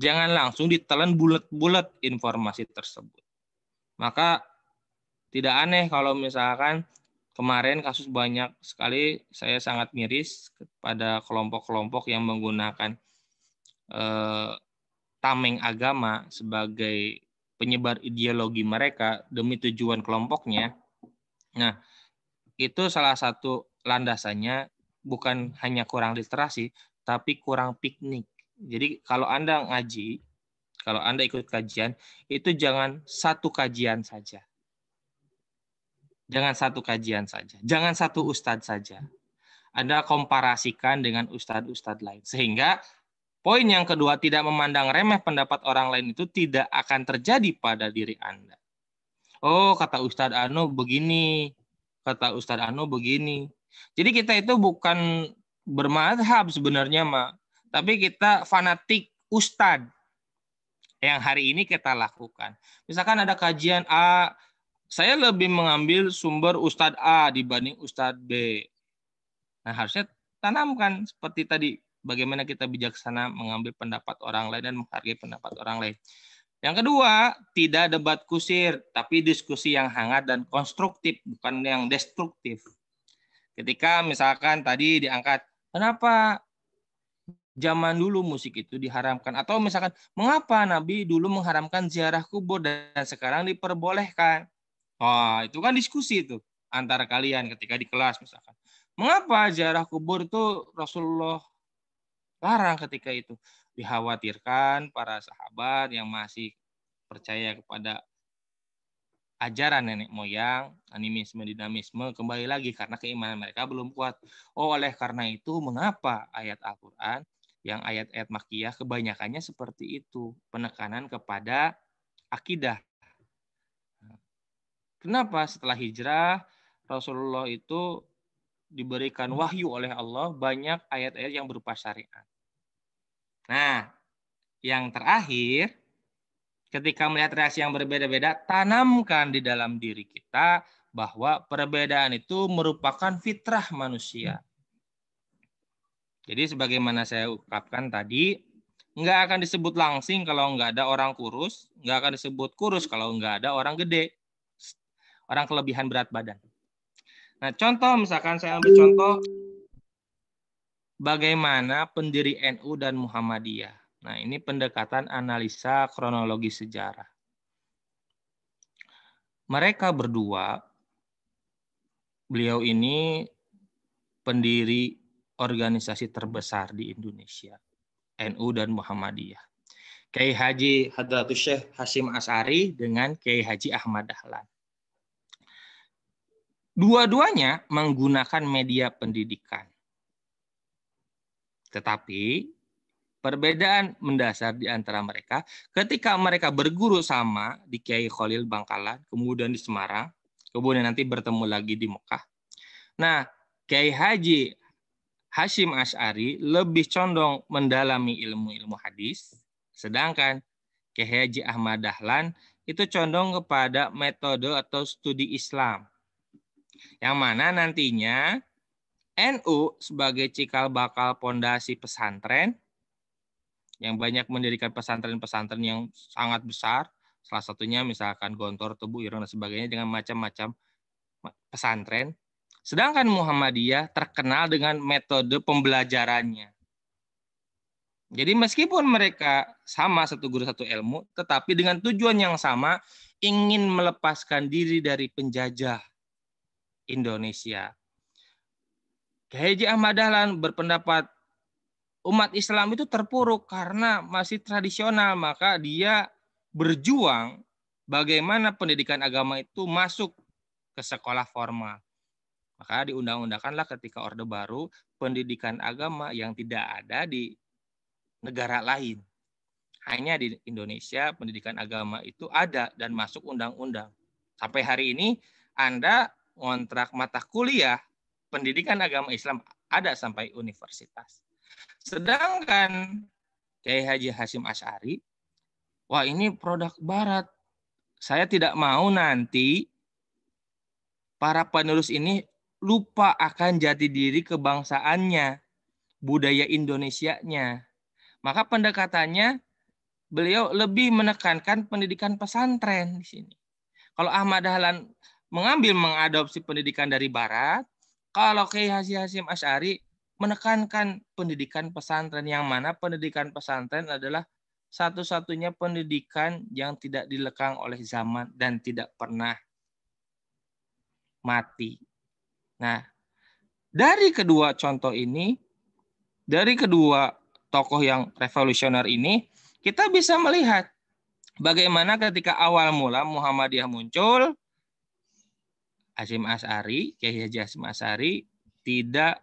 Jangan langsung ditelan bulat-bulat informasi tersebut. Maka tidak aneh kalau misalkan kemarin kasus banyak sekali, saya sangat miris kepada kelompok-kelompok yang menggunakan tameng agama sebagai penyebar ideologi mereka demi tujuan kelompoknya. Nah, itu salah satu landasannya bukan hanya kurang literasi, tapi kurang piknik. Jadi kalau Anda ngaji, kalau Anda ikut kajian, itu jangan satu kajian saja. Jangan satu kajian saja. Jangan satu ustadz saja. Anda komparasikan dengan ustadz-ustadz lain. Sehingga poin yang kedua, tidak memandang remeh pendapat orang lain itu tidak akan terjadi pada diri Anda. Oh, kata Ustadz Anu begini. Kata Ustadz Anu begini. Jadi kita itu bukan bermadhab sebenarnya, tapi kita fanatik ustadz yang hari ini kita lakukan. Misalkan ada kajian A, saya lebih mengambil sumber Ustadz A dibanding Ustadz B. Nah, harusnya tanamkan seperti tadi, bagaimana kita bijaksana mengambil pendapat orang lain dan menghargai pendapat orang lain. Yang kedua, tidak debat kusir, tapi diskusi yang hangat dan konstruktif, bukan yang destruktif. Ketika misalkan tadi diangkat, kenapa zaman dulu musik itu diharamkan? Atau misalkan, mengapa Nabi dulu mengharamkan ziarah kubur dan sekarang diperbolehkan? Oh, itu kan diskusi itu antara kalian ketika di kelas misalkan. Mengapa ziarah kubur itu Rasulullah larang ketika itu. Dikhawatirkan para sahabat yang masih percaya kepada ajaran nenek moyang, animisme, dinamisme, kembali lagi karena keimanan mereka belum kuat. Oh, oleh karena itu mengapa ayat Al-Quran yang ayat-ayat Makkiyah kebanyakannya seperti itu, penekanan kepada akidah. Kenapa setelah hijrah Rasulullah itu diberikan wahyu oleh Allah banyak ayat-ayat yang berupa syariat. Nah, yang terakhir, ketika melihat reaksi yang berbeda-beda, tanamkan di dalam diri kita bahwa perbedaan itu merupakan fitrah manusia. Jadi sebagaimana saya ungkapkan tadi, nggak akan disebut langsing kalau nggak ada orang kurus, nggak akan disebut kurus kalau nggak ada orang gede, orang kelebihan berat badan. Nah, contoh misalkan saya ambil contoh bagaimana pendiri NU dan Muhammadiyah. Nah, ini pendekatan analisa kronologi sejarah. Mereka berdua, beliau ini pendiri organisasi terbesar di Indonesia, NU dan Muhammadiyah. Kiai Haji Hadratus Syekh Hasyim Asy'ari dengan Kiai Haji Ahmad Dahlan. Dua-duanya menggunakan media pendidikan. Tetapi perbedaan mendasar di antara mereka ketika mereka berguru sama di Kiai Khalil Bangkalan, kemudian di Semarang, kemudian nanti bertemu lagi di Mekah. Nah, Kiai Haji Hasyim Asy'ari lebih condong mendalami ilmu-ilmu hadis, sedangkan Kiai Haji Ahmad Dahlan itu condong kepada metode atau studi Islam. Yang mana nantinya NU sebagai cikal bakal pondasi pesantren yang banyak mendirikan pesantren-pesantren yang sangat besar, salah satunya misalkan Gontor, Tebu Ireng dan sebagainya dengan macam-macam pesantren. Sedangkan Muhammadiyah terkenal dengan metode pembelajarannya. Jadi meskipun mereka sama satu guru satu ilmu, tetapi dengan tujuan yang sama, ingin melepaskan diri dari penjajah Indonesia. Kiai Haji Ahmad Dahlan berpendapat umat Islam itu terpuruk karena masih tradisional, maka dia berjuang bagaimana pendidikan agama itu masuk ke sekolah formal. Maka diundang-undangkanlah ketika Orde Baru pendidikan agama yang tidak ada di negara lain. Hanya di Indonesia pendidikan agama itu ada dan masuk undang-undang. Sampai hari ini Anda ngontrak mata kuliah pendidikan agama Islam ada sampai universitas. Sedangkan Kiai Haji Hasyim Asy'ari, wah ini produk barat. Saya tidak mau nanti para penerus ini lupa akan jati diri kebangsaannya, budaya Indonesianya. Maka pendekatannya beliau lebih menekankan pendidikan pesantren di sini. Kalau Ahmad Dahlan mengadopsi pendidikan dari barat, kalau Kiai Haji Hasyim Asy'ari menekankan pendidikan pesantren, yang mana pendidikan pesantren adalah satu-satunya pendidikan yang tidak dilekang oleh zaman dan tidak pernah mati. Nah, dari kedua contoh ini, dari kedua tokoh yang revolusioner ini, kita bisa melihat bagaimana ketika awal mula Muhammadiyah muncul, Hasyim Asy'ari, Kiai Haji Hasyim Asy'ari tidak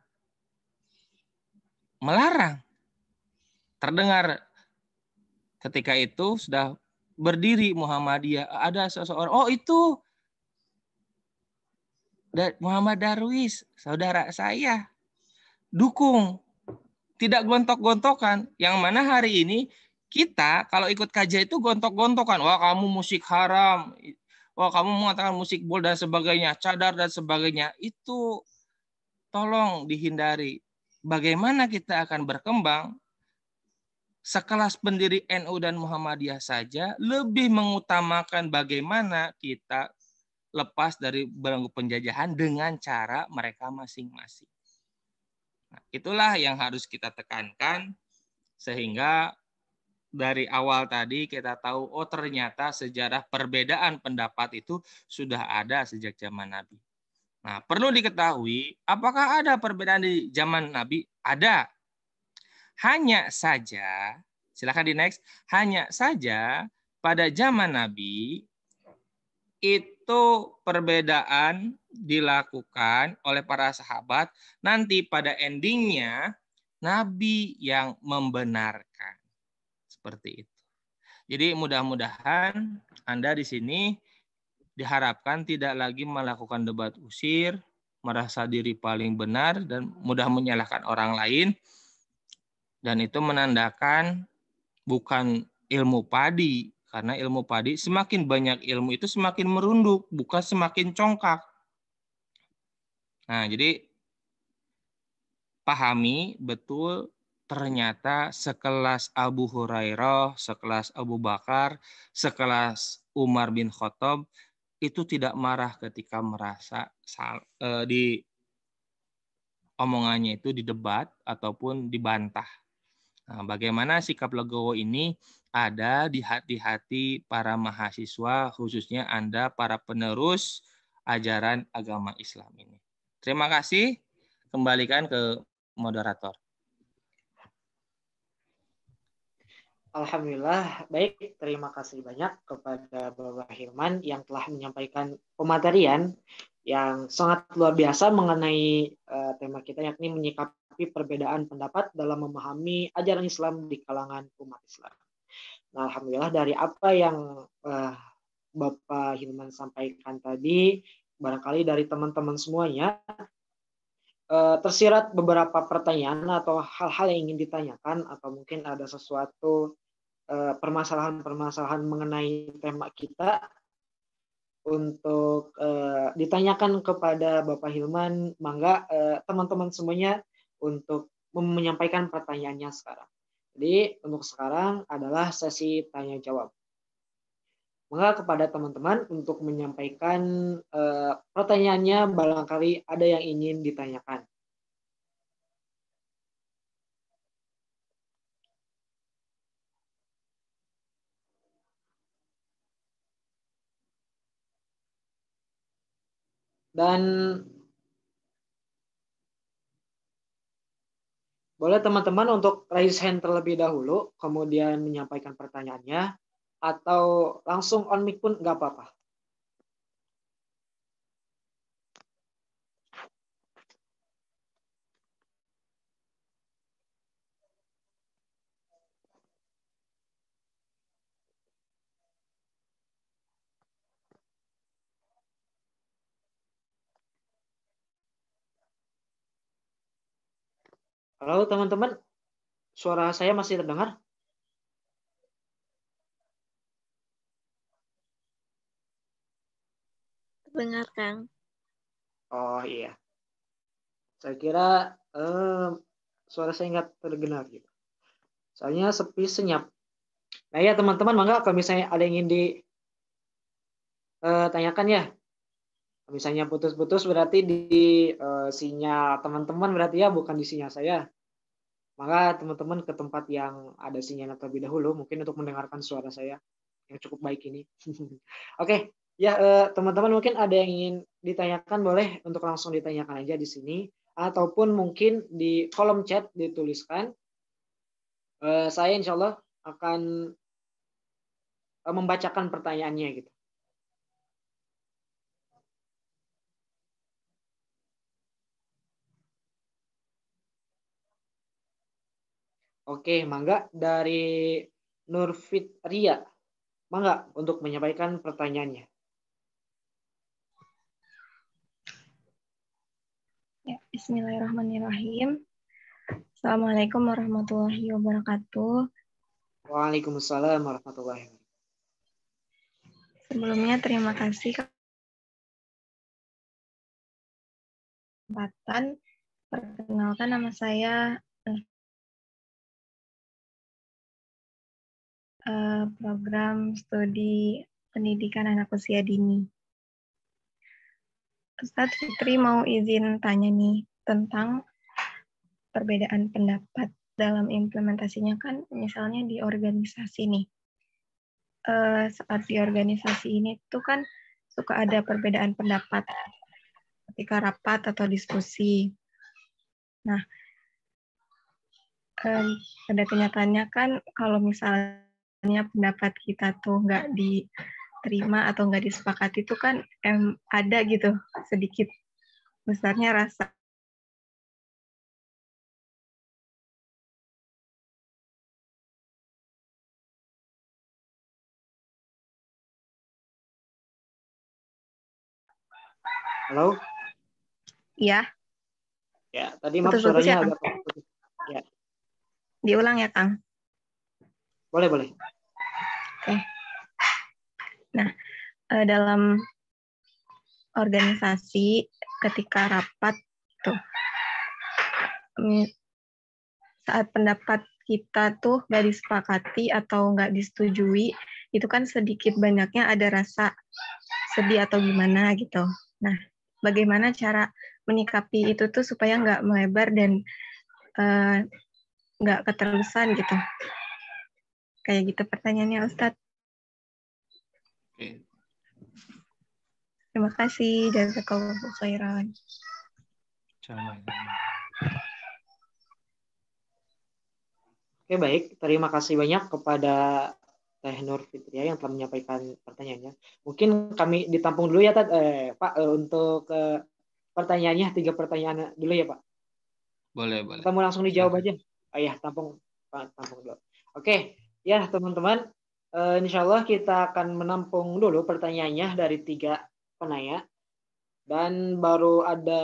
melarang. Terdengar ketika itu sudah berdiri Muhammadiyah, ada seseorang, oh itu Muhammad Darwis, saudara saya, dukung, tidak gontok-gontokan. Yang mana hari ini kita kalau ikut kajian itu gontok-gontokan, wah kamu musik haram, wah kamu mengatakan musik bol dan sebagainya, cadar dan sebagainya. Itu tolong dihindari. Bagaimana kita akan berkembang? Sekelas pendiri NU dan Muhammadiyah saja lebih mengutamakan bagaimana kita lepas dari belenggu penjajahan dengan cara mereka masing-masing. Nah, itulah yang harus kita tekankan sehingga dari awal tadi kita tahu, oh ternyata sejarah perbedaan pendapat itu sudah ada sejak zaman Nabi. Nah, perlu diketahui, apakah ada perbedaan di zaman Nabi? Ada. Hanya saja, silakan di next. Hanya saja pada zaman Nabi itu perbedaan dilakukan oleh para sahabat. Nanti pada endingnya Nabi yang membenarkan. Seperti itu. Jadi mudah-mudahan Anda di sini diharapkan tidak lagi melakukan debat usir, merasa diri paling benar, dan mudah menyalahkan orang lain. Dan itu menandakan bukan ilmu padi, karena ilmu padi semakin banyak ilmu itu semakin merunduk, bukan semakin congkak. Nah, jadi pahami betul ternyata sekelas Abu Hurairah, sekelas Abu Bakar, sekelas Umar bin Khattab itu tidak marah ketika merasa di omongannya itu didebat ataupun dibantah. Nah, bagaimana sikap legowo ini ada di hati-hati para mahasiswa, khususnya Anda para penerus ajaran agama Islam ini. Terima kasih. Kembalikan ke moderator. Alhamdulillah, baik. Terima kasih banyak kepada Bapak Hilman yang telah menyampaikan pematerian yang sangat luar biasa mengenai tema kita, yakni menyikapi perbedaan pendapat dalam memahami ajaran Islam di kalangan umat Islam. Nah, alhamdulillah dari apa yang Bapak Hilman sampaikan tadi, barangkali dari teman-teman semuanya tersirat beberapa pertanyaan atau hal-hal yang ingin ditanyakan, atau mungkin ada sesuatu permasalahan-permasalahan mengenai tema kita untuk ditanyakan kepada Bapak Hilman. Mangga teman-teman semuanya untuk menyampaikan pertanyaannya sekarang. Jadi untuk sekarang adalah sesi tanya jawab. Maka kepada teman-teman untuk menyampaikan pertanyaannya, barangkali ada yang ingin ditanyakan. Dan boleh teman-teman untuk raise hand terlebih dahulu, kemudian menyampaikan pertanyaannya, atau langsung on mic pun nggak apa-apa. Halo teman-teman, suara saya masih terdengar? Terdengar, Kang. Oh iya. Saya kira suara saya nggak terdengar gitu. Soalnya sepi senyap. Nah ya teman-teman, maka kalau misalnya ada yang ingin ditanyakan ya. Misalnya putus-putus berarti di sinyal teman-teman, berarti ya bukan di sinyal saya. Maka teman-teman ke tempat yang ada sinyal terlebih dahulu, mungkin untuk mendengarkan suara saya yang cukup baik ini. Oke, ya teman-teman mungkin ada yang ingin ditanyakan, boleh untuk langsung ditanyakan aja di sini, ataupun mungkin di kolom chat dituliskan. Saya insya Allah akan membacakan pertanyaannya gitu. Oke, mangga dari Nurfitria, mangga untuk menyampaikan pertanyaannya. Ya, bismillahirrahmanirrahim. Assalamualaikum warahmatullahi wabarakatuh. Waalaikumsalam warahmatullahi wabarakatuh. Sebelumnya terima kasih kesempatan. Perkenalkan, nama saya program studi pendidikan anak usia dini. Ustadz Fitri mau izin tanya nih tentang perbedaan pendapat dalam implementasinya, kan misalnya di organisasi nih. Saat di organisasi ini tuh kan suka ada perbedaan pendapat ketika rapat atau diskusi. Nah, pada kenyataannya kan kalau misalnya pendapat kita tuh nggak diterima atau nggak disepakati itu kan ada gitu sedikit besarnya rasa Halo? ya. Ya, tadi maaf Putus-putus ya, suaranya Kang? agak putus. Ya, Diulang ya, Kang? boleh. Oke. Nah, dalam organisasi ketika rapat tuh saat pendapat kita tuh nggak disepakati atau nggak disetujui, itu kan sedikit banyaknya ada rasa sedih atau gimana gitu. Nah, bagaimana cara menyikapi itu tuh supaya nggak melebar dan nggak keterusan gitu. Kayak gitu pertanyaannya, Ustadz. Oke. Terima kasih. Jazakallahu khairan. Oke, baik. Terima kasih banyak kepada Teh Nur Fitria yang telah menyampaikan pertanyaannya. Mungkin kami ditampung dulu ya, Pak, untuk pertanyaannya, 3 pertanyaan dulu ya, Pak. Boleh. Kita mau langsung dijawab aja. Oh ya, tampung dulu. Oke, ya teman-teman. Insya Allah kita akan menampung dulu pertanyaannya dari 3 penanya. Dan baru ada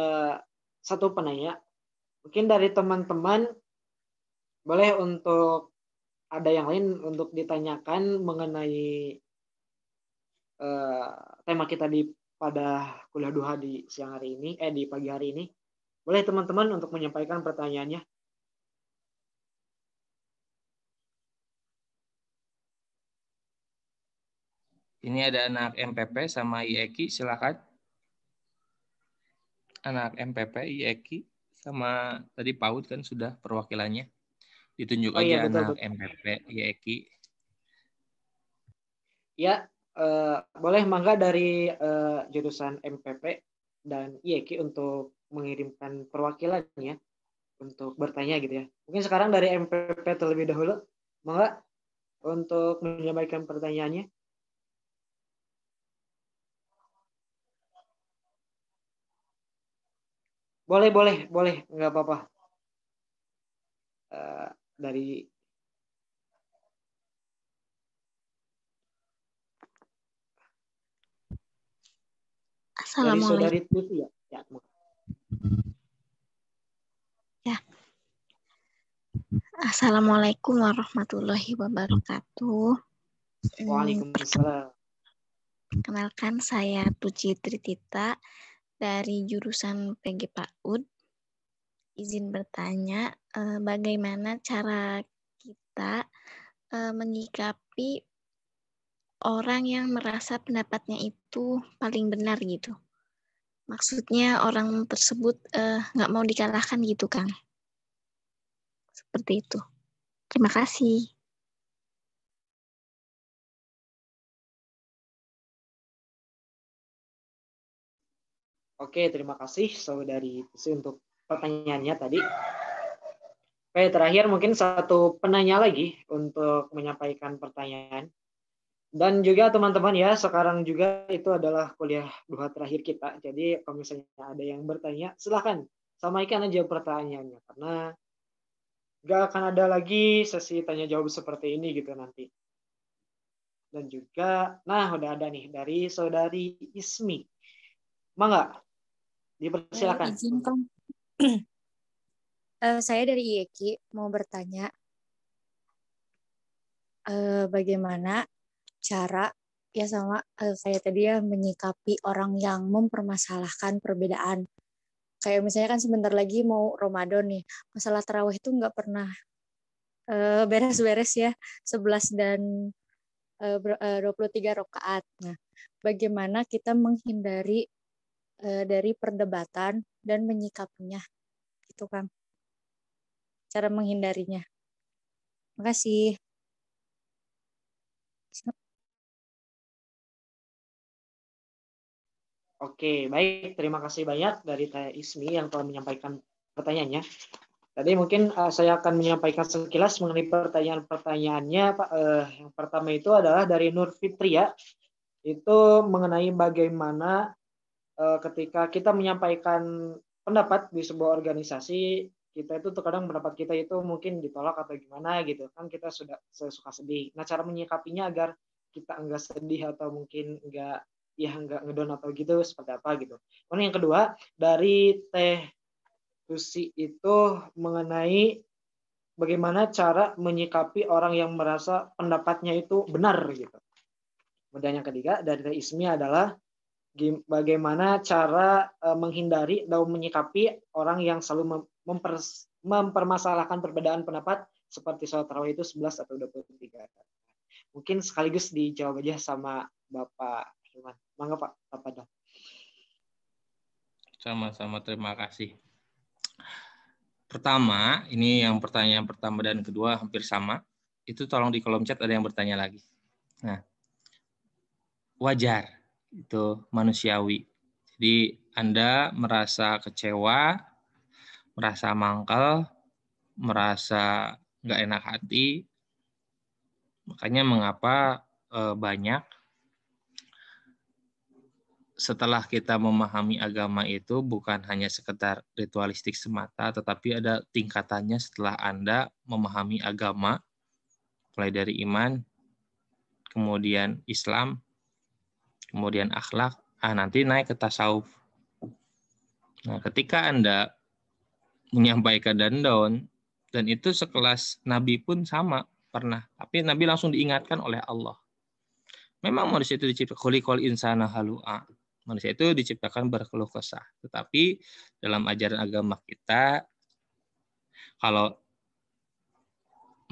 1 penanya. Mungkin dari teman-teman boleh untuk ada yang lain untuk ditanyakan mengenai tema kita pada kuliah duha di siang hari ini, di pagi hari ini. Boleh teman-teman untuk menyampaikan pertanyaannya. Ini ada anak MPP sama IEKI, silakan. Anak MPP, IEKI, sama tadi PAUD kan sudah perwakilannya. Ditunjuk aja Iya, betul. anak MPP, IEKI. Ya, boleh mangga dari jurusan MPP dan IEKI untuk mengirimkan perwakilannya untuk bertanya gitu ya. Mungkin sekarang dari MPP terlebih dahulu, mangga untuk menyampaikan pertanyaannya. Boleh, nggak apa-apa. Dari saudari Tuti ya. Ya. Assalamualaikum warahmatullahi wabarakatuh. Waalaikumsalam. Perkenalkan, saya Puji Tritita dari jurusan PG PAUD. Izin bertanya, bagaimana cara kita menyikapi orang yang merasa pendapatnya itu paling benar gitu. Maksudnya orang tersebut nggak mau dikalahkan gitu, Kang. Seperti itu. Terima kasih. Oke, terima kasih saudari Tusi untuk pertanyaannya tadi. Oke, terakhir mungkin 1 penanya lagi untuk menyampaikan pertanyaan. Dan juga teman-teman ya, sekarang juga itu adalah kuliah duha terakhir kita. Jadi kalau misalnya ada yang bertanya, silahkan sampaikan aja pertanyaannya. Karena nggak akan ada lagi sesi tanya jawab seperti ini gitu nanti. Dan juga, nah udah ada nih dari saudari Ismi. Mangga, dipersilakan. Izin, Kang. Saya dari IEKI mau bertanya bagaimana cara ya sama saya tadi ya menyikapi orang yang mempermasalahkan perbedaan. Kayak misalnya kan sebentar lagi mau Ramadan nih, masalah tarawih itu nggak pernah beres-beres ya, 11 dan 23 rakaat. Nah, bagaimana kita menghindari dari perdebatan dan menyikapinya, itu kan cara menghindarinya. Terima kasih. Oke, baik. Terima kasih banyak dari Teh Ismi yang telah menyampaikan pertanyaannya. Tadi mungkin saya akan menyampaikan sekilas mengenai pertanyaan-pertanyaannya, Pak. Yang pertama itu adalah dari Nur Fitria, itu mengenai bagaimana ketika kita menyampaikan pendapat di sebuah organisasi, kita itu terkadang pendapat kita itu mungkin ditolak atau gimana gitu kan, kita sudah suka sedih. Nah, cara menyikapinya agar kita enggak sedih atau mungkin enggak ngedown atau gitu seperti apa gitu. Kemudian yang kedua dari Teh Lucy itu mengenai bagaimana cara menyikapi orang yang merasa pendapatnya itu benar gitu. Kemudian yang ketiga dari Teh Ismi adalah bagaimana cara menghindari dan menyikapi orang yang selalu mempermasalahkan perbedaan pendapat seperti sholat tarawih itu 11 atau 23. Mungkin sekaligus dijawab aja sama Bapak Hilman. Mangga Pak, Tapadol. Sama-sama, terima kasih. Pertama, ini yang pertanyaan pertama dan kedua hampir sama. Itu tolong di kolom chat ada yang bertanya lagi. Nah, wajar, itu manusiawi. Jadi Anda merasa kecewa, merasa mangkal, merasa nggak enak hati. Makanya mengapa banyak setelah kita memahami agama itu bukan hanya sekedar ritualistik semata, tetapi ada tingkatannya setelah Anda memahami agama, mulai dari iman, kemudian Islam, kemudian akhlak, nanti naik ke tasawuf. Nah, ketika Anda menyampaikan dan down, dan itu sekelas Nabi pun sama pernah, tapi Nabi langsung diingatkan oleh Allah. Memang manusia itu diciptakan khuliqal insana halu'a. Manusia itu diciptakan berkeluh kesah. Tetapi dalam ajaran agama kita, kalau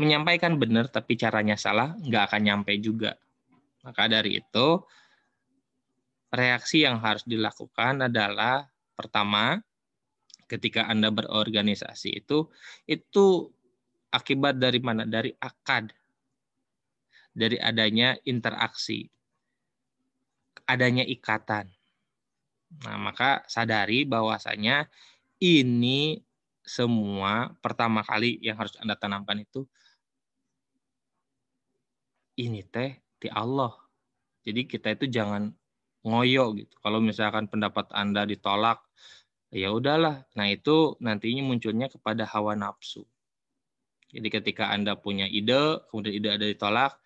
menyampaikan benar tapi caranya salah, nggak akan nyampe juga. Maka dari itu, reaksi yang harus dilakukan adalah pertama, ketika Anda berorganisasi itu akibat dari mana? Dari akad. Dari adanya interaksi. Adanya ikatan. Nah, maka sadari bahwasanya ini semua pertama kali yang harus Anda tanamkan itu ini teh di Allah. Jadi kita itu jangan ngoyo gitu. Kalau misalkan pendapat Anda ditolak, ya udahlah. Nah, itu nantinya munculnya kepada hawa nafsu. Jadi ketika Anda punya ide, kemudian ide ada ditolak,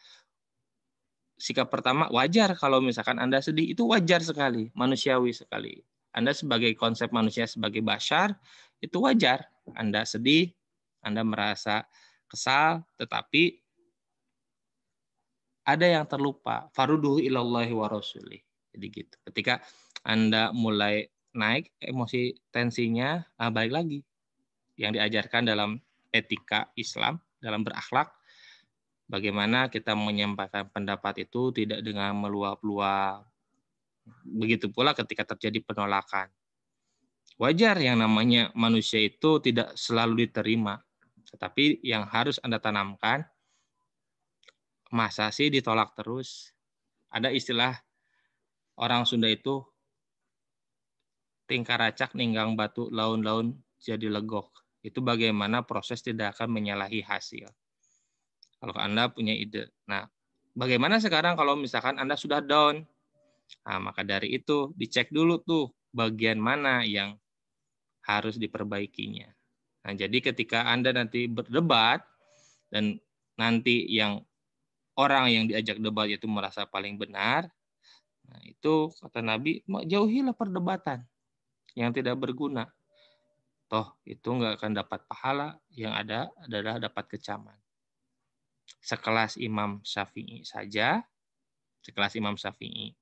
sikap pertama wajar kalau misalkan Anda sedih, itu wajar sekali, manusiawi sekali. Anda sebagai konsep manusia sebagai bashar, itu wajar. Anda sedih, Anda merasa kesal, tetapi ada yang terlupa. Faruduhu ilallahi wa rasulih. Jadi gitu. Ketika Anda mulai naik emosi tensinya, balik lagi. Yang diajarkan dalam etika Islam, dalam berakhlak, bagaimana kita menyampaikan pendapat itu tidak dengan meluap-luap. Begitu pula ketika terjadi penolakan. Wajar yang namanya manusia itu tidak selalu diterima. Tetapi yang harus Anda tanamkan, masa sih ditolak terus? Ada istilah orang Sunda itu, tingkah racak ninggang batu laun-laun jadi legok. Itu bagaimana proses tidak akan menyalahi hasil. Kalau Anda punya ide. Nah, bagaimana sekarang kalau misalkan Anda sudah down? Nah, maka dari itu dicek dulu tuh bagian mana yang harus diperbaikinya. Nah, jadi ketika Anda nanti berdebat dan nanti yang orang yang diajak debat itu merasa paling benar, nah itu kata Nabi, jauhilah perdebatan yang tidak berguna. Toh itu nggak akan dapat pahala, yang ada adalah dapat kecaman. Sekelas Imam Syafi'i saja, sekelas Imam Syafi'i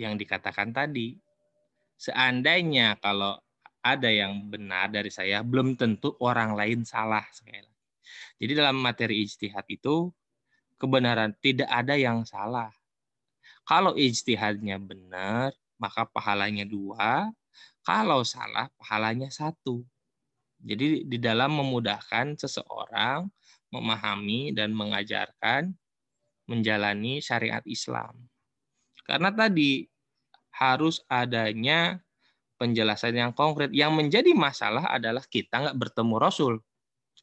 yang dikatakan tadi, seandainya kalau ada yang benar dari saya, belum tentu orang lain salah. Jadi dalam materi ijtihad itu, kebenaran tidak ada yang salah. Kalau ijtihadnya benar, maka pahalanya 2. Kalau salah, pahalanya 1. Jadi di dalam memudahkan seseorang memahami dan mengajarkan menjalani syariat Islam. Karena tadi harus adanya penjelasan yang konkret. Yang menjadi masalah adalah kita nggak bertemu Rasul.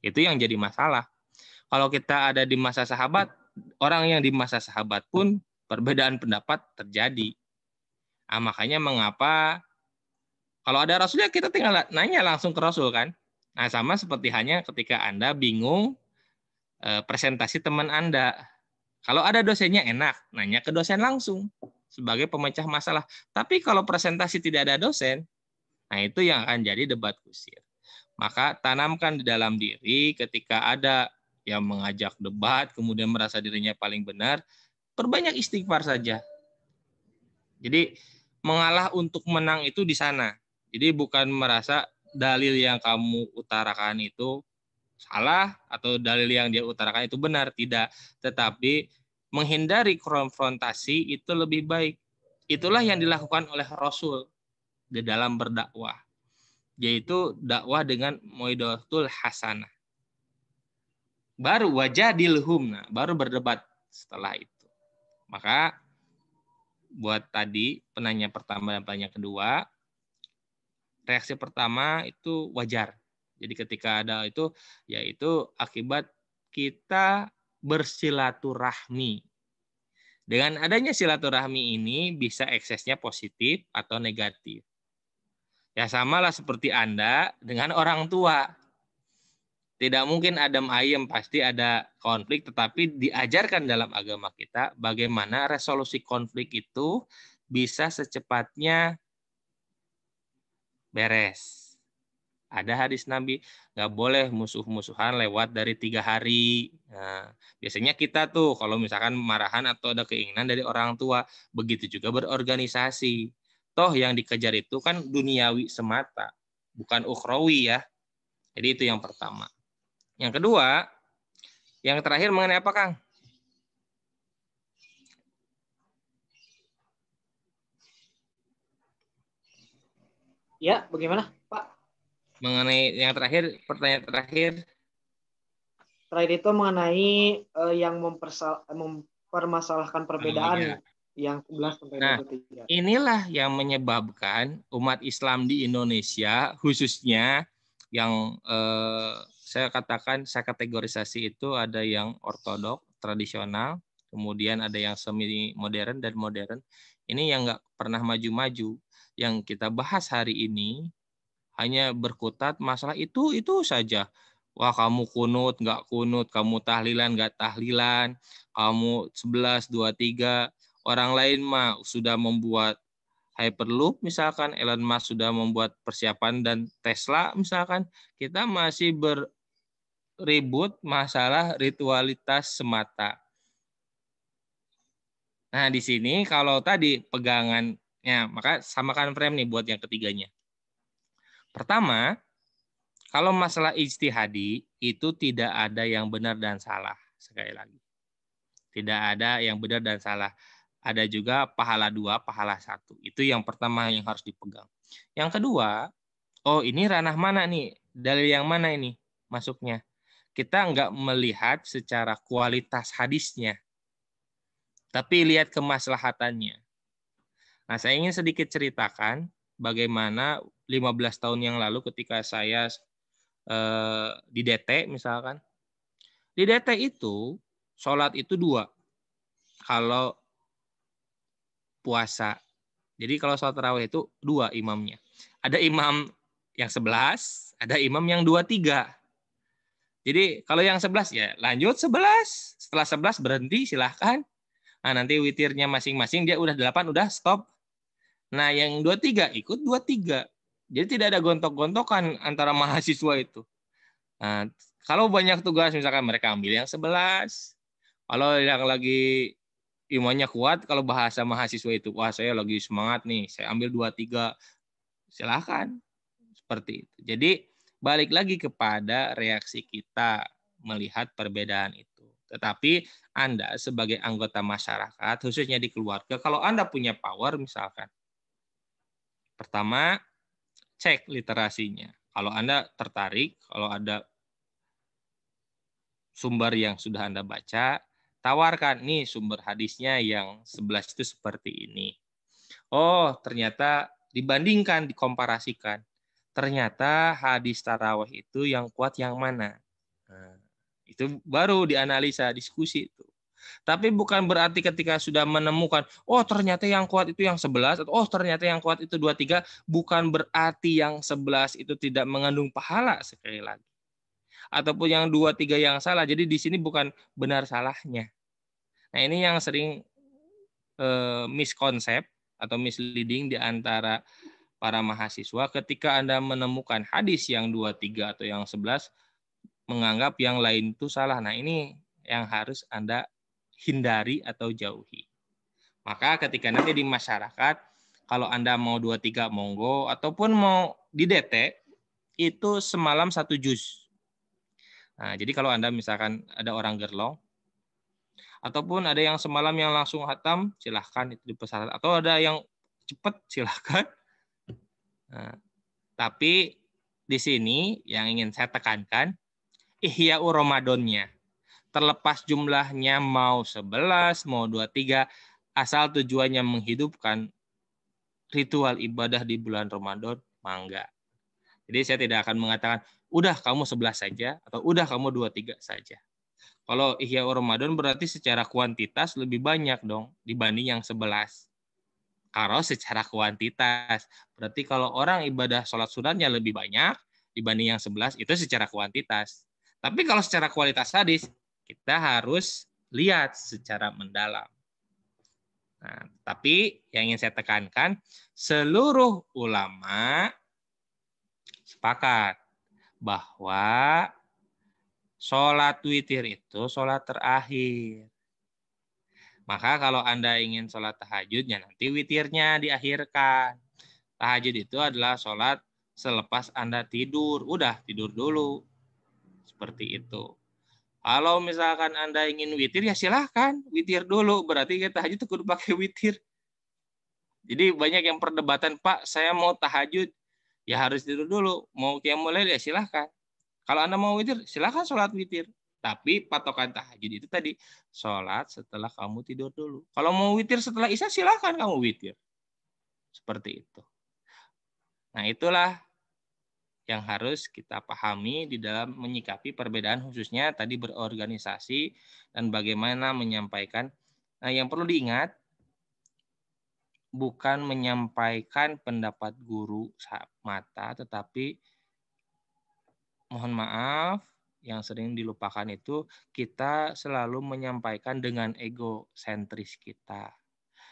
Itu yang jadi masalah. Kalau kita ada di masa sahabat, orang yang di masa sahabat pun perbedaan pendapat terjadi. Makanya mengapa kalau ada Rasulnya kita tinggal nanya langsung ke Rasul kan. Nah, sama seperti hanya ketika Anda bingung presentasi teman Anda. Kalau ada dosennya enak, nanya ke dosen langsung sebagai pemecah masalah. Tapi kalau presentasi tidak ada dosen, nah itu yang akan jadi debat kusir. Maka tanamkan di dalam diri ketika ada yang mengajak debat, kemudian merasa dirinya paling benar, perbanyak istighfar saja. Jadi mengalah untuk menang itu di sana. Jadi bukan merasa dalil yang kamu utarakan itu salah atau dalil yang dia utarakan itu benar, tidak. Tetapi menghindari konfrontasi itu lebih baik. Itulah yang dilakukan oleh Rasul di dalam berdakwah, yaitu dakwah dengan mau'izatul hasanah. Baru wajadilhum, baru berdebat setelah itu. Maka buat tadi penanya pertama dan penanya kedua, reaksi pertama itu wajar. Jadi ketika ada itu, yaitu akibat kita bersilaturahmi. Dengan adanya silaturahmi ini bisa eksesnya positif atau negatif. Ya samalah seperti Anda dengan orang tua. Tidak mungkin adem ayem, pasti ada konflik, tetapi diajarkan dalam agama kita bagaimana resolusi konflik itu bisa secepatnya beres. Ada hadis Nabi, nggak boleh musuh-musuhan lewat dari 3 hari. Nah, biasanya kita tuh kalau misalkan marahan atau ada keinginan dari orang tua, begitu juga berorganisasi. Toh yang dikejar itu kan duniawi semata, bukan ukhrawi ya. Jadi itu yang pertama. Yang kedua, yang terakhir mengenai apa, Kang? Ya, bagaimana, Pak? Mengenai yang terakhir, pertanyaan terakhir. Terakhir itu mengenai yang mempermasalahkan perbedaan yang 11 sampai 23. Inilah yang menyebabkan umat Islam di Indonesia, khususnya yang saya katakan, saya kategorisasi itu ada yang ortodok, tradisional, kemudian ada yang semi modern dan modern. Ini yang nggak pernah maju-maju. Yang kita bahas hari ini hanya berkutat masalah itu saja. Wah, kamu kunut, nggak kunut, kamu tahlilan, nggak tahlilan, kamu 11, 23, orang lain mah sudah membuat Hyperloop misalkan, Elon Musk sudah membuat persiapan, dan Tesla misalkan, kita masih beribut masalah ritualitas semata. Nah, di sini kalau tadi pegangannya, maka samakan frame nih buat yang ketiganya. Pertama, kalau masalah ijtihadi itu tidak ada yang benar dan salah. Sekali lagi, tidak ada yang benar dan salah. Ada juga pahala 2, pahala 1. Itu yang pertama yang harus dipegang. Yang kedua, oh ini ranah mana nih? Dalil yang mana ini masuknya? Kita nggak melihat secara kualitas hadisnya, tapi lihat kemaslahatannya. Nah, saya ingin sedikit ceritakan bagaimana 15 tahun yang lalu ketika saya di DT misalkan. Di DT itu, sholat itu 2. Kalau puasa. Jadi kalau sholat tarawih itu 2 imamnya. Ada imam yang 11, ada imam yang 23. Jadi kalau yang 11 ya lanjut 11. Setelah 11 berhenti silahkan. Nah, nanti witirnya masing-masing dia udah 8 udah stop. Nah, yang 23 ikut 23. Jadi tidak ada gontok-gontokan antara mahasiswa itu. Nah, kalau banyak tugas misalkan mereka ambil yang 11. Kalau yang lagi imannya kuat, kalau bahasa mahasiswa itu, wah saya lagi semangat nih, saya ambil 23. Silahkan. Seperti itu. Jadi balik lagi kepada reaksi kita melihat perbedaan itu. Tetapi Anda sebagai anggota masyarakat, khususnya di keluarga, kalau Anda punya power misalkan, pertama cek literasinya. Kalau Anda tertarik, kalau ada sumber yang sudah Anda baca, tawarkan nih sumber hadisnya yang 11 itu seperti ini. Oh, ternyata Dibandingkan, dikomparasikan. Ternyata hadis tarawih itu yang kuat yang mana? Nah, itu baru dianalisa, diskusi itu. Tapi bukan berarti ketika sudah menemukan, oh ternyata yang kuat itu yang 11, atau oh ternyata yang kuat itu 23, bukan berarti yang 11 itu tidak mengandung pahala sekali lagi. Ataupun yang 23 yang salah. Jadi di sini bukan benar salahnya. Nah ini yang sering miskonsep atau misleading di antara para mahasiswa ketika Anda menemukan hadis yang 23 atau yang 11, menganggap yang lain itu salah. Nah ini yang harus Anda hindari atau jauhi. Maka ketika nanti di masyarakat, kalau Anda mau 23 monggo, ataupun mau didetek, itu semalam 1 juz. Nah, jadi kalau Anda misalkan ada orang gerlong, ataupun ada yang semalam yang langsung hatam, silahkan itu dipesan. Atau ada yang cepat, silahkan. Nah, tapi di sini yang ingin saya tekankan, Ihya'u Ramadannya. Terlepas jumlahnya mau 11, mau 23, asal tujuannya menghidupkan ritual ibadah di bulan Ramadan, mangga. Jadi saya tidak akan mengatakan, udah kamu 11 saja, atau udah kamu 23 saja. Kalau Ihya'u Ramadan berarti secara kuantitas lebih banyak dong dibanding yang 11. Kalau secara kuantitas, berarti kalau orang ibadah sholat sunatnya lebih banyak dibanding yang 11, itu secara kuantitas. Tapi kalau secara kualitas hadis, kita harus lihat secara mendalam. Nah, tapi yang ingin saya tekankan, seluruh ulama sepakat bahwa sholat witir itu sholat terakhir. Maka kalau Anda ingin sholat tahajudnya, nanti witirnya diakhirkan. Tahajud itu adalah sholat selepas Anda tidur. Udah, tidur dulu. Seperti itu. Kalau misalkan Anda ingin witir, ya silahkan. Witir dulu. Berarti kita tahajud itu kudu pakai witir. Jadi banyak yang perdebatan, Pak, saya mau tahajud. Ya harus tidur dulu. Mau qiyamul lail, ya silahkan. Kalau Anda mau witir, silahkan sholat witir. Tapi patokan tahajud itu tadi, sholat setelah kamu tidur dulu. Kalau mau witir setelah isya, silahkan kamu witir. Seperti itu. Nah itulah yang harus kita pahami di dalam menyikapi perbedaan, khususnya tadi berorganisasi dan bagaimana menyampaikan. Nah, yang perlu diingat, bukan menyampaikan pendapat guru mata, tetapi mohon maaf, yang sering dilupakan itu kita selalu menyampaikan dengan egosentris kita.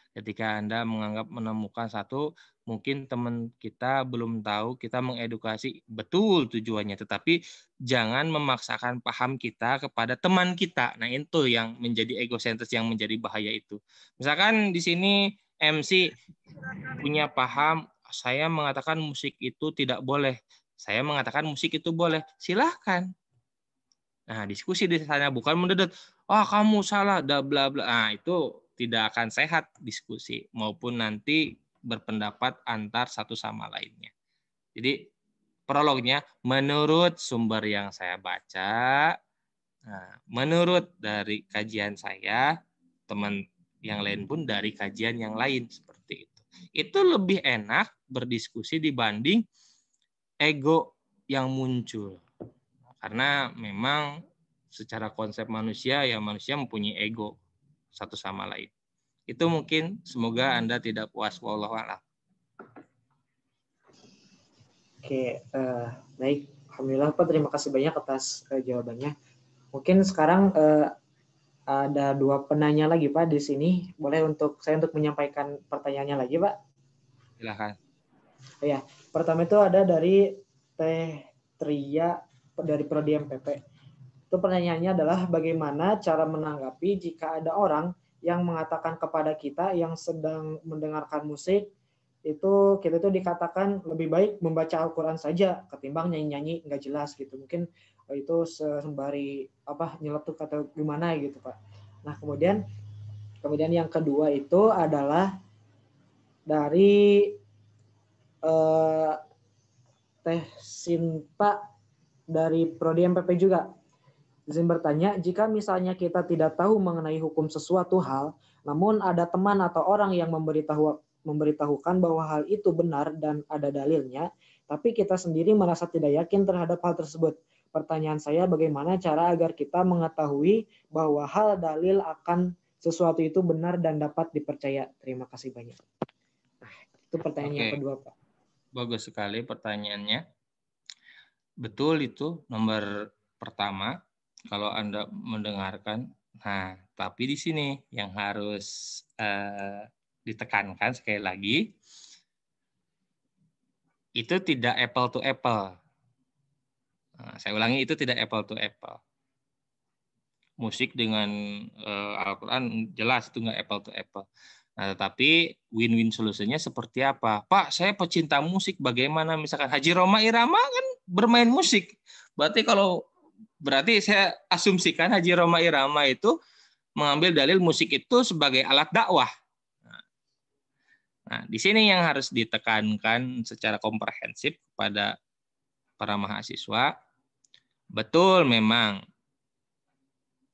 Ketika Anda menganggap menemukan satu, mungkin teman kita belum tahu, kita mengedukasi betul tujuannya, tetapi jangan memaksakan paham kita kepada teman kita. Nah, itu yang menjadi egosentris, yang menjadi bahaya itu. Misalkan di sini MC punya paham, saya mengatakan musik itu tidak boleh. Saya mengatakan musik itu boleh. Silahkan. Nah, diskusi di sana, bukan mendedet. Oh, kamu salah, bla bla bla. Nah, itu tidak akan sehat diskusi maupun nanti berpendapat antar satu sama lainnya. Jadi prolognya, menurut sumber yang saya baca, nah, menurut dari kajian saya, teman yang lain pun dari kajian yang lain, seperti itu. Itu lebih enak berdiskusi dibanding ego yang muncul. Karena memang secara konsep manusia, ya manusia mempunyai ego satu sama lain. Itu mungkin, semoga Anda tidak puas. Wallahu a'lam. Oke, baik. Alhamdulillah Pak, terima kasih banyak atas jawabannya. Mungkin sekarang ada 2 penanya lagi Pak di sini. Boleh saya untuk menyampaikan pertanyaannya lagi Pak? Silakan. Ya, pertama itu ada dari Teh Tria dari Prodi MPP. Itu pertanyaannya adalah bagaimana cara menanggapi jika ada orang yang mengatakan kepada kita yang sedang mendengarkan musik, itu kita itu dikatakan lebih baik membaca Al-Quran saja ketimbang nyanyi-nyanyi nggak jelas gitu. Mungkin itu sembari nyeletuk atau gimana gitu Pak. Nah kemudian yang kedua itu adalah dari Teh Sinta dari Prodi MPP juga. Izin bertanya, jika misalnya kita tidak tahu mengenai hukum sesuatu hal, namun ada teman atau orang yang memberitahukan bahwa hal itu benar dan ada dalilnya, tapi kita sendiri merasa tidak yakin terhadap hal tersebut. Pertanyaan saya, bagaimana cara agar kita mengetahui bahwa hal dalil akan sesuatu itu benar dan dapat dipercaya? Terima kasih banyak. Nah, itu pertanyaan yang kedua, Pak. Bagus sekali pertanyaannya. Betul itu nomor pertama kalau Anda mendengarkan. Nah, tapi di sini yang harus ditekankan sekali lagi, itu tidak apple to apple. Nah, saya ulangi, itu tidak apple to apple. Musik dengan Al-Quran jelas itu nggak apple to apple. Nah, tetapi win-win solusinya seperti apa? Pak, saya pecinta musik, bagaimana misalkan Haji Roma Irama kan bermain musik. Berarti saya asumsikan Haji Roma Irama itu mengambil dalil musik itu sebagai alat dakwah. Nah, di sini yang harus ditekankan secara komprehensif kepada para mahasiswa, betul memang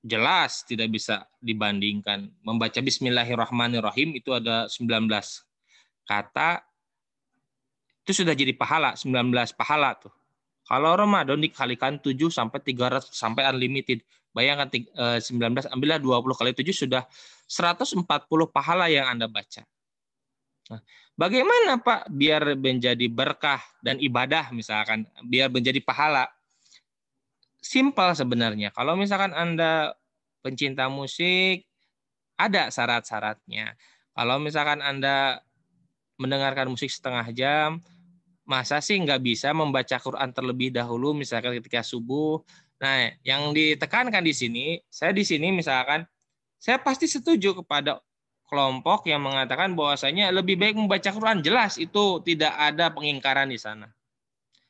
jelas tidak bisa dibandingkan. Membaca Bismillahirrahmanirrahim itu ada 19 kata, itu sudah jadi pahala, 19 pahala tuh. Kalau Ramadan dikalikan 7 sampai 300 sampai unlimited. Bayangkan 19, ambillah 20 kali 7 sudah 140 pahala yang Anda baca. Nah, bagaimana Pak biar menjadi berkah dan ibadah misalkan, biar menjadi pahala? Simpel sebenarnya. Kalau misalkan Anda pencinta musik, ada syarat-syaratnya. Kalau misalkan Anda mendengarkan musik setengah jam, masa sih nggak bisa membaca Quran terlebih dahulu, misalkan ketika subuh. Nah, yang ditekankan di sini, saya di sini misalkan, saya pasti setuju kepada kelompok yang mengatakan bahwasanya lebih baik membaca Quran. Jelas itu tidak ada pengingkaran di sana.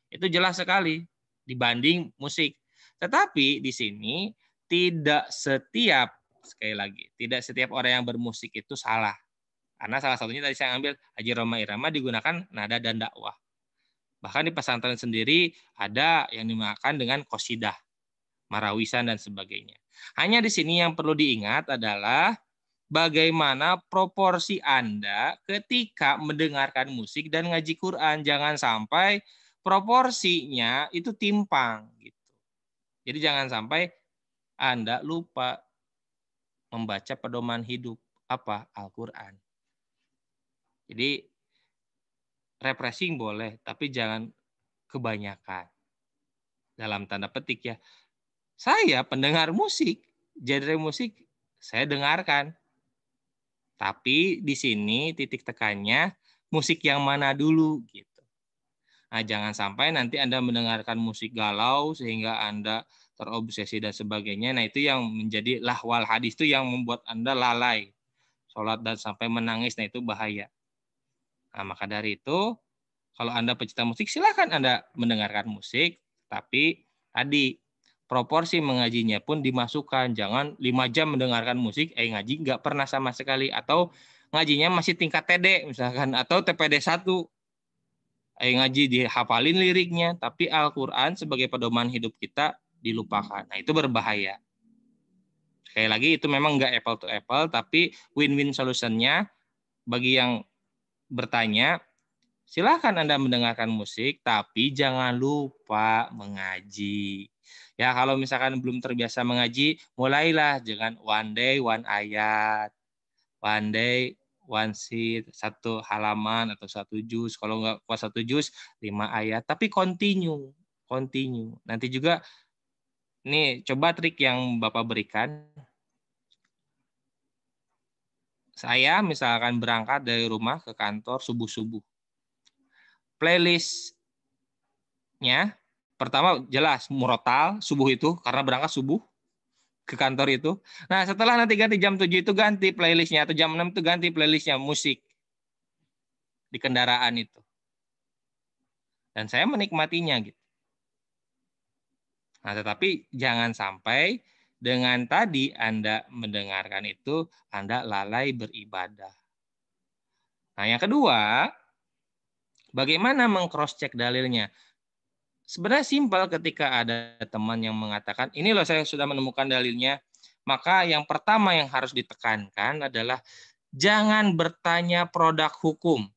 Itu jelas sekali dibanding musik. Tetapi di sini tidak setiap, sekali lagi, tidak setiap orang yang bermusik itu salah. Karena salah satunya tadi saya ambil Haji Roma Irama digunakan nada dan dakwah. Bahkan di pesantren sendiri ada yang dimakan dengan qasidah, marawisan dan sebagainya. Hanya di sini yang perlu diingat adalah bagaimana proporsi Anda ketika mendengarkan musik dan ngaji Quran. Jangan sampai proporsinya itu timpang gitu. Jadi jangan sampai Anda lupa membaca pedoman hidup apa? Al-Quran. Jadi refreshing boleh, tapi jangan kebanyakan. Dalam tanda petik ya. Saya pendengar musik, genre musik saya dengarkan. Tapi di sini titik tekannya musik yang mana dulu gitu. Nah, jangan sampai nanti Anda mendengarkan musik galau sehingga Anda terobsesi dan sebagainya. Nah, itu yang menjadi lahwal hadis, itu yang membuat Anda lalai sholat dan sampai menangis. Nah, itu bahaya. Nah, maka dari itu kalau Anda pecinta musik silakan Anda mendengarkan musik, tapi tadi proporsi mengajinya pun dimasukkan. Jangan 5 jam mendengarkan musik, ngaji nggak pernah sama sekali. Atau ngajinya masih tingkat TD misalkan, atau TPD 1. Ngaji dihafalin liriknya, tapi Al-Quran sebagai pedoman hidup kita dilupakan. Nah, itu berbahaya. Sekali lagi, itu memang nggak apple to apple, tapi win-win solutionnya bagi yang bertanya, silakan Anda mendengarkan musik, tapi jangan lupa mengaji. Ya, kalau misalkan belum terbiasa mengaji, mulailah dengan one day, one ayat. One day, one sheet, 1 halaman atau 1 juz. Kalau nggak kuat 1 juz, 5 ayat. Tapi continue. Nanti juga, nih coba trik yang Bapak berikan. Saya misalkan berangkat dari rumah ke kantor subuh-subuh. Playlistnya, pertama jelas murotal subuh itu karena berangkat subuh ke kantor itu. Nah, setelah nanti ganti jam 7 itu ganti playlistnya, atau jam 6 itu ganti playlistnya musik di kendaraan itu. Dan saya menikmatinya gitu. Nah, tetapi jangan sampai dengan tadi Anda mendengarkan itu Anda lalai beribadah. Nah, yang kedua, bagaimana meng-cross-check dalilnya? Sebenarnya simpel, ketika ada teman yang mengatakan, ini loh saya sudah menemukan dalilnya, maka yang pertama yang harus ditekankan adalah Jangan bertanya produk hukum.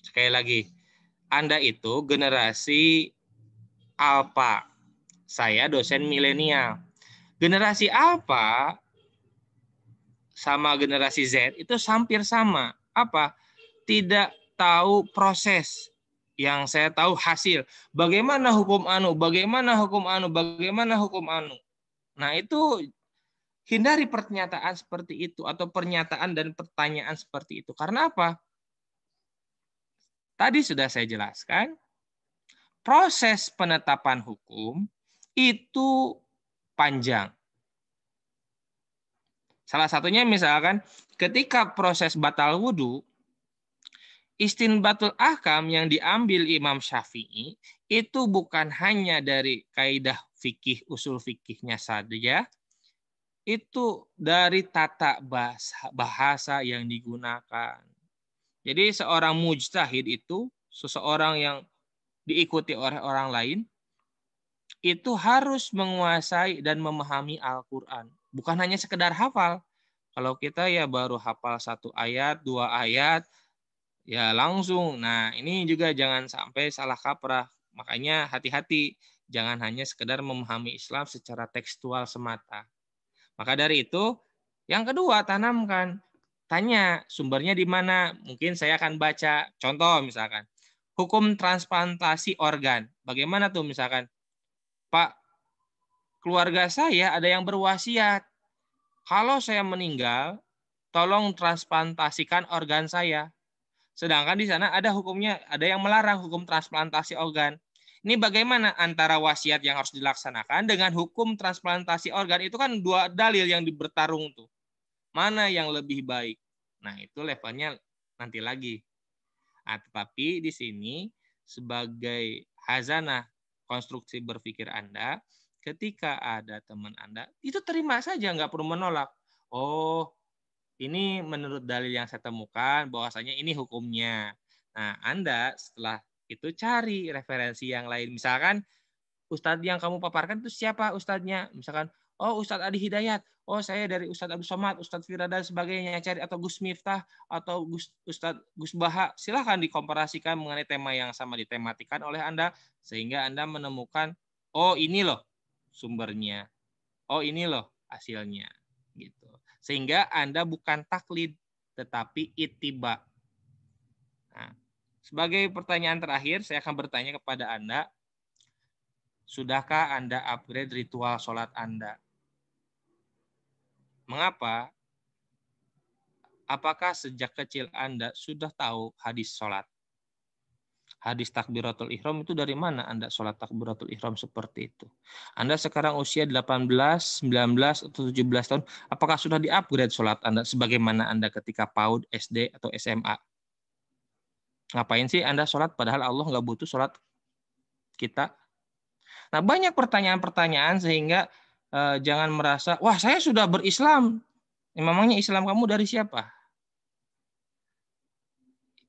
Sekali lagi, Anda itu generasi Alpha. Saya dosen milenial. Generasi Alpha sama generasi Z itu hampir sama. Apa? Tidak tahu proses. Yang saya tahu hasil. Bagaimana hukum anu? Bagaimana hukum anu? Bagaimana hukum anu? Nah, itu hindari pernyataan seperti itu atau pernyataan dan pertanyaan seperti itu. Karena apa? Tadi sudah saya jelaskan, proses penetapan hukum itu panjang. Salah satunya misalkan ketika proses batal wudhu, istinbatul ahkam yang diambil Imam Syafi'i itu bukan hanya dari kaidah fikih, usul fikihnya saja, itu dari tata bahasa yang digunakan. Jadi seorang mujtahid itu, seseorang yang diikuti oleh orang lain, itu harus menguasai dan memahami Al-Quran. Bukan hanya sekedar hafal. Kalau kita ya baru hafal 1 ayat, 2 ayat, ya langsung. Nah, ini juga jangan sampai salah kaprah. Makanya hati-hati. Jangan hanya sekedar memahami Islam secara tekstual semata. Maka dari itu, yang kedua, tanamkan. Tanya sumbernya di mana. Mungkin saya akan baca contoh misalkan. Hukum transplantasi organ. Bagaimana tuh misalkan? Pak, keluarga saya ada yang berwasiat. Kalau saya meninggal, tolong transplantasikan organ saya. Sedangkan di sana ada hukumnya, ada yang melarang hukum transplantasi organ. Ini bagaimana antara wasiat yang harus dilaksanakan dengan hukum transplantasi organ? Itu kan 2 dalil yang bertarung tuh. Mana yang lebih baik? Nah, itu levelnya nanti lagi. Nah, tetapi di sini sebagai hazanah konstruksi berpikir Anda, ketika ada teman Anda, itu terima saja, nggak perlu menolak. Oh, ini menurut dalil yang saya temukan, bahwasanya ini hukumnya. Nah, Anda setelah itu cari referensi yang lain. Misalkan, Ustadz yang kamu paparkan itu siapa ustadznya? Misalkan, oh Ustadz Adi Hidayat, oh saya dari Ustadz Abdul Somad, Ustadz Firda dan sebagainya, cari atau Gus Miftah atau Ustadz Gus Baha, silahkan dikomparasikan mengenai tema yang sama ditematikan oleh Anda sehingga Anda menemukan, oh ini loh sumbernya, oh ini loh hasilnya, gitu. Sehingga Anda bukan taklid tetapi ittiba. Nah, sebagai pertanyaan terakhir, saya akan bertanya kepada Anda, sudahkah Anda upgrade ritual sholat Anda? Mengapa? Apakah sejak kecil Anda sudah tahu hadis sholat? Hadis takbiratul ihram itu dari mana Anda sholat takbiratul ihram seperti itu? Anda sekarang usia 18, 19, atau 17 tahun. Apakah sudah di-upgrade sholat Anda sebagaimana Anda ketika PAUD, SD, atau SMA? Ngapain sih Anda sholat padahal Allah nggak butuh sholat kita? Nah, banyak pertanyaan-pertanyaan sehingga jangan merasa, wah saya sudah berislam. Memangnya Islam kamu dari siapa?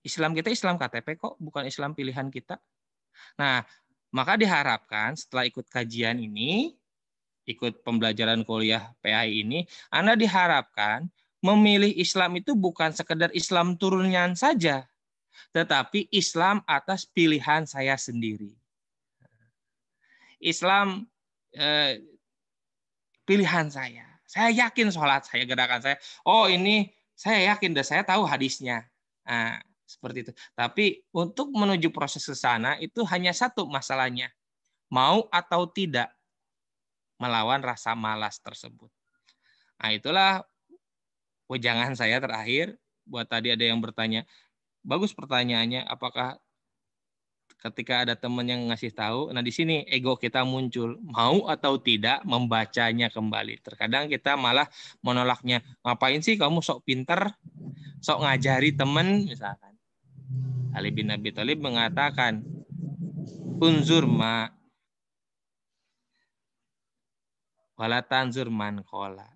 Islam kita Islam KTP kok, bukan Islam pilihan kita. Nah, maka diharapkan setelah ikut kajian ini, ikut pembelajaran kuliah PAI ini, Anda diharapkan memilih Islam itu bukan sekedar Islam turunnya saja, tetapi Islam atas pilihan saya sendiri. Islam pilihan saya. Saya yakin sholat saya, gerakan saya. Oh ini saya yakin dan saya tahu hadisnya. Nah, seperti itu. Tapi untuk menuju proses ke sana itu hanya satu masalahnya. Mau atau tidak melawan rasa malas tersebut. Nah, itulah wejangan saya terakhir. Buat tadi ada yang bertanya, bagus pertanyaannya, apakah ketika ada teman yang ngasih tahu, nah di sini ego kita muncul, mau atau tidak membacanya kembali. Terkadang kita malah menolaknya. Ngapain sih kamu sok pinter, sok ngajari teman misalkan. Ali bin Abi Thalib mengatakan, unzur ma wala tanzur man qala.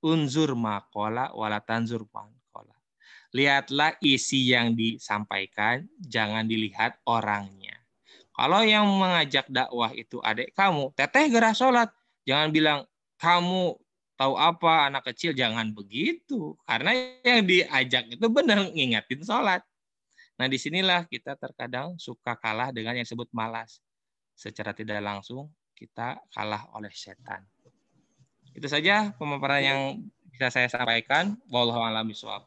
Unzur ma qala wala tanzur man qala. Lihatlah isi yang disampaikan, jangan dilihat orangnya. Kalau yang mengajak dakwah itu adik kamu, teteh gerah sholat. Jangan bilang, kamu tahu apa anak kecil, jangan begitu. Karena yang diajak itu benar ngingetin sholat. Nah disinilah kita terkadang suka kalah dengan yang disebut malas. Secara tidak langsung kita kalah oleh setan. Itu saja pemaparan yang bisa saya sampaikan. Wallahu a'lam bishawab.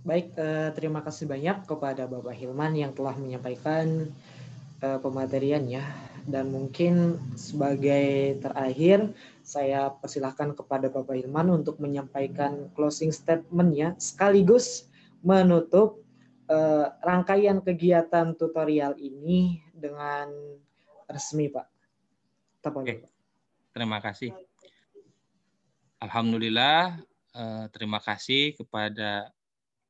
Baik, terima kasih banyak kepada Bapak Hilman yang telah menyampaikan pemateriannya. Dan mungkin sebagai terakhir, saya persilahkan kepada Bapak Hilman untuk menyampaikan closing statement-nya sekaligus menutup rangkaian kegiatan tutorial ini dengan resmi, Pak. Oke. Terima kasih. Alhamdulillah, terima kasih kepada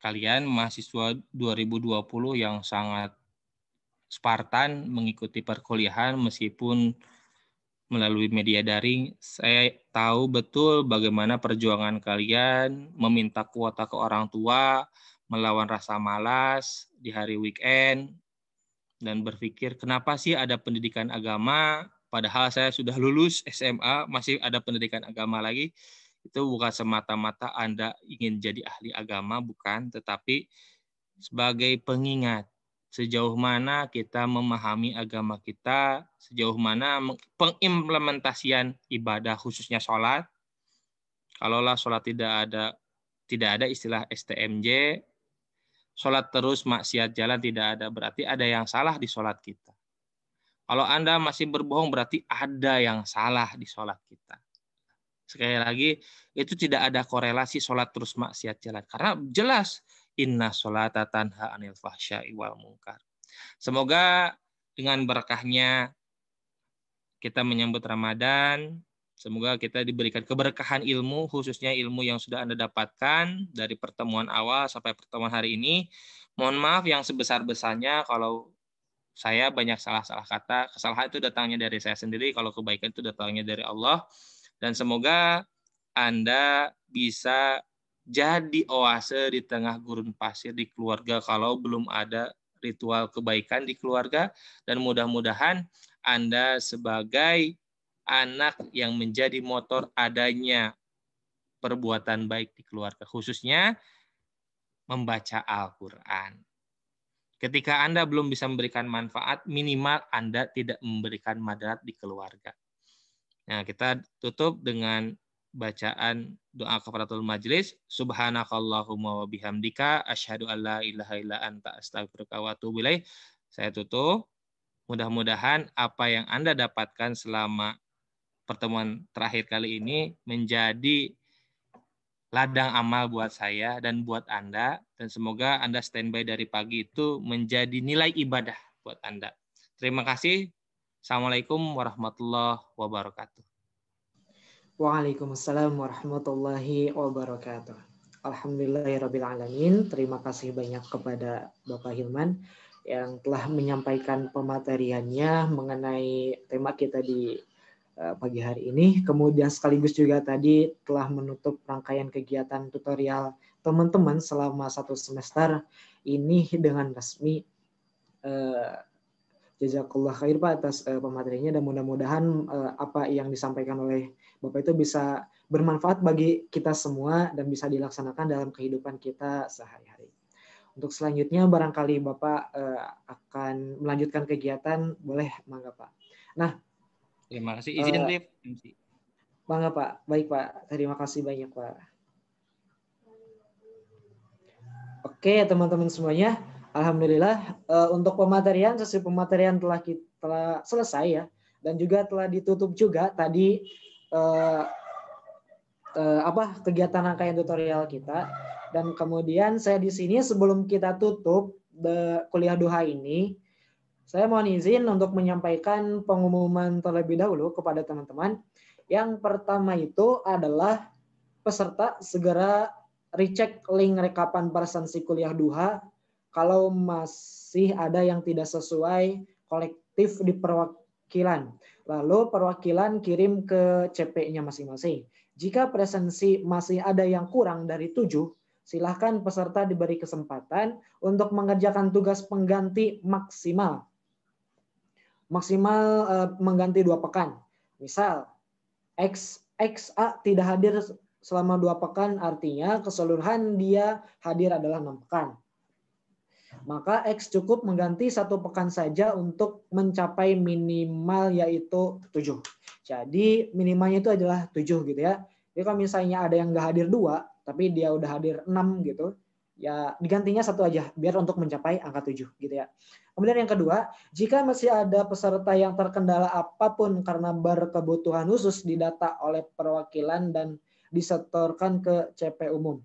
kalian mahasiswa 2020 yang sangat Spartan mengikuti perkuliahan meskipun melalui media daring. Saya tahu betul bagaimana perjuangan kalian meminta kuota ke orang tua, melawan rasa malas di hari weekend, dan berpikir kenapa sih ada pendidikan agama, padahal saya sudah lulus SMA, masih ada pendidikan agama lagi. Itu bukan semata-mata Anda ingin jadi ahli agama, bukan, tetapi sebagai pengingat sejauh mana kita memahami agama kita, sejauh mana pengimplementasian ibadah khususnya sholat. Kalaulah sholat tidak ada istilah STMJ, sholat terus maksiat jalan tidak ada, berarti ada yang salah di sholat kita. Kalau Anda masih berbohong berarti ada yang salah di sholat kita. Sekali lagi, itu tidak ada korelasi sholat terus maksiat jalan. Karena jelas, inna sholata tanha anil fahsya'i wal munkar. Semoga dengan berkahnya kita menyambut Ramadan, semoga kita diberikan keberkahan ilmu, khususnya ilmu yang sudah Anda dapatkan dari pertemuan awal sampai pertemuan hari ini. Mohon maaf yang sebesar-besarnya kalau saya banyak salah-salah kata. Kesalahan itu datangnya dari saya sendiri, kalau kebaikan itu datangnya dari Allah. Dan semoga Anda bisa jadi oase di tengah gurun pasir di keluarga kalau belum ada ritual kebaikan di keluarga. Dan mudah-mudahan Anda sebagai anak yang menjadi motor adanya perbuatan baik di keluarga, khususnya membaca Al-Quran. Ketika Anda belum bisa memberikan manfaat, minimal Anda tidak memberikan madarat di keluarga. Nah, kita tutup dengan bacaan doa kafaratul majlis. Subhanakallahumma wa bihamdika asyhadu an la ilaha illa anta astaghfiruka wa atubu ilaik. Saya tutup. Mudah-mudahan apa yang Anda dapatkan selama pertemuan terakhir kali ini menjadi ladang amal buat saya dan buat Anda, dan semoga Anda standby dari pagi itu menjadi nilai ibadah buat Anda. Terima kasih. Assalamualaikum warahmatullahi wabarakatuh. Waalaikumsalam warahmatullahi wabarakatuh. Alhamdulillahirrabbilalamin. Terima kasih banyak kepada Bapak Hilman yang telah menyampaikan pemateriannya mengenai tema kita di pagi hari ini. Kemudian sekaligus juga tadi telah menutup rangkaian kegiatan tutorial teman-teman selama 1 semester ini dengan resmi. Jazakallah khair Pak atas pemateriannya, dan mudah-mudahan apa yang disampaikan oleh Bapak itu bisa bermanfaat bagi kita semua dan bisa dilaksanakan dalam kehidupan kita sehari-hari. Untuk selanjutnya barangkali Bapak akan melanjutkan kegiatan, boleh mangga Pak. Nah, terima kasih. Izin brief. Mangga Pak. Baik Pak. Terima kasih banyak Pak. Oke teman-teman semuanya. Alhamdulillah untuk pematerian, sesi pematerian telah selesai ya, dan juga telah ditutup juga tadi kegiatan rangkaian tutorial kita. Dan kemudian saya di sini sebelum kita tutup kuliah duha ini, saya mohon izin untuk menyampaikan pengumuman terlebih dahulu kepada teman-teman. Yang pertama itu adalah peserta segera recheck link rekapan presensi kuliah duha. Kalau masih ada yang tidak sesuai kolektif di perwakilan, lalu perwakilan kirim ke CP-nya masing-masing. Jika presensi masih ada yang kurang dari 7, silahkan peserta diberi kesempatan untuk mengerjakan tugas pengganti maksimal mengganti 2 pekan. Misal, XA tidak hadir selama 2 pekan, artinya keseluruhan dia hadir adalah 6 pekan. Maka X cukup mengganti 1 pekan saja untuk mencapai minimal yaitu 7. Jadi minimalnya itu adalah 7 gitu ya. Jadi kalau misalnya ada yang nggak hadir 2, tapi dia udah hadir 6 gitu, ya digantinya 1 aja biar untuk mencapai angka 7 gitu ya. Kemudian yang kedua, jika masih ada peserta yang terkendala apapun karena berkebutuhan khusus didata oleh perwakilan dan disetorkan ke CP umum.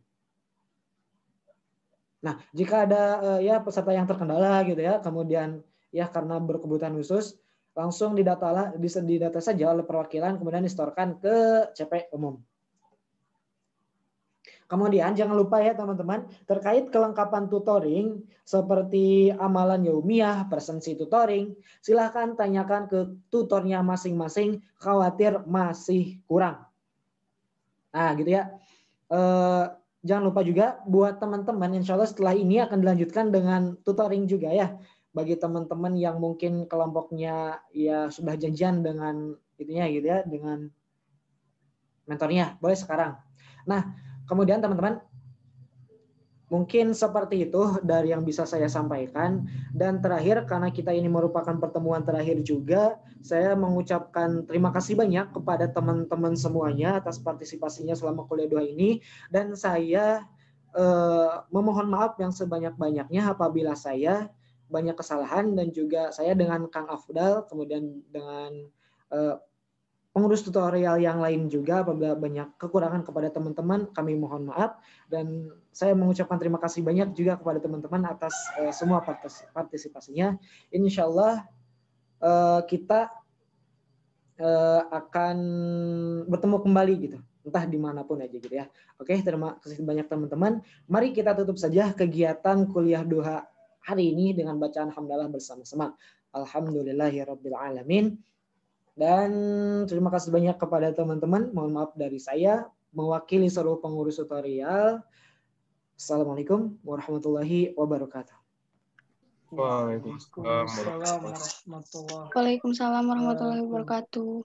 Nah, jika ada ya peserta yang terkendala gitu ya, kemudian ya karena berkebutuhan khusus, langsung didata saja oleh perwakilan, kemudian disetorkan ke CP umum. Kemudian jangan lupa ya teman-teman, terkait kelengkapan tutoring seperti amalan yaumiyah, presensi tutoring, silahkan tanyakan ke tutornya masing-masing, khawatir masih kurang. Nah gitu ya. Jangan lupa juga buat teman-teman, insya Allah setelah ini akan dilanjutkan dengan tutoring juga ya. Bagi teman-teman yang mungkin kelompoknya ya sudah janjian dengan itunya gitu ya, dengan mentornya, boleh sekarang. Nah, kemudian teman-teman, mungkin seperti itu dari yang bisa saya sampaikan. Dan terakhir, karena kita ini merupakan pertemuan terakhir juga, saya mengucapkan terima kasih banyak kepada teman-teman semuanya atas partisipasinya selama kuliah 2 ini. Dan saya memohon maaf yang sebanyak-banyaknya apabila saya banyak kesalahan, dan juga saya dengan Kang Afdal, kemudian dengan pengurus tutorial yang lain juga apabila banyak kekurangan kepada teman-teman, kami mohon maaf. Dan saya mengucapkan terima kasih banyak juga kepada teman-teman atas semua partisipasinya. Insya Allah kita akan bertemu kembali gitu, entah dimanapun aja gitu ya. Oke, terima kasih banyak teman-teman. Mari kita tutup saja kegiatan kuliah duha hari ini dengan bacaan hamdalah bersama-sama. Alhamdulillahirrabbilalamin. Dan terima kasih banyak kepada teman-teman. Mohon maaf dari saya mewakili seluruh pengurus tutorial. Assalamualaikum warahmatullahi wabarakatuh. Waalaikumsalam. Waalaikumsalam warahmatullahi wabarakatuh.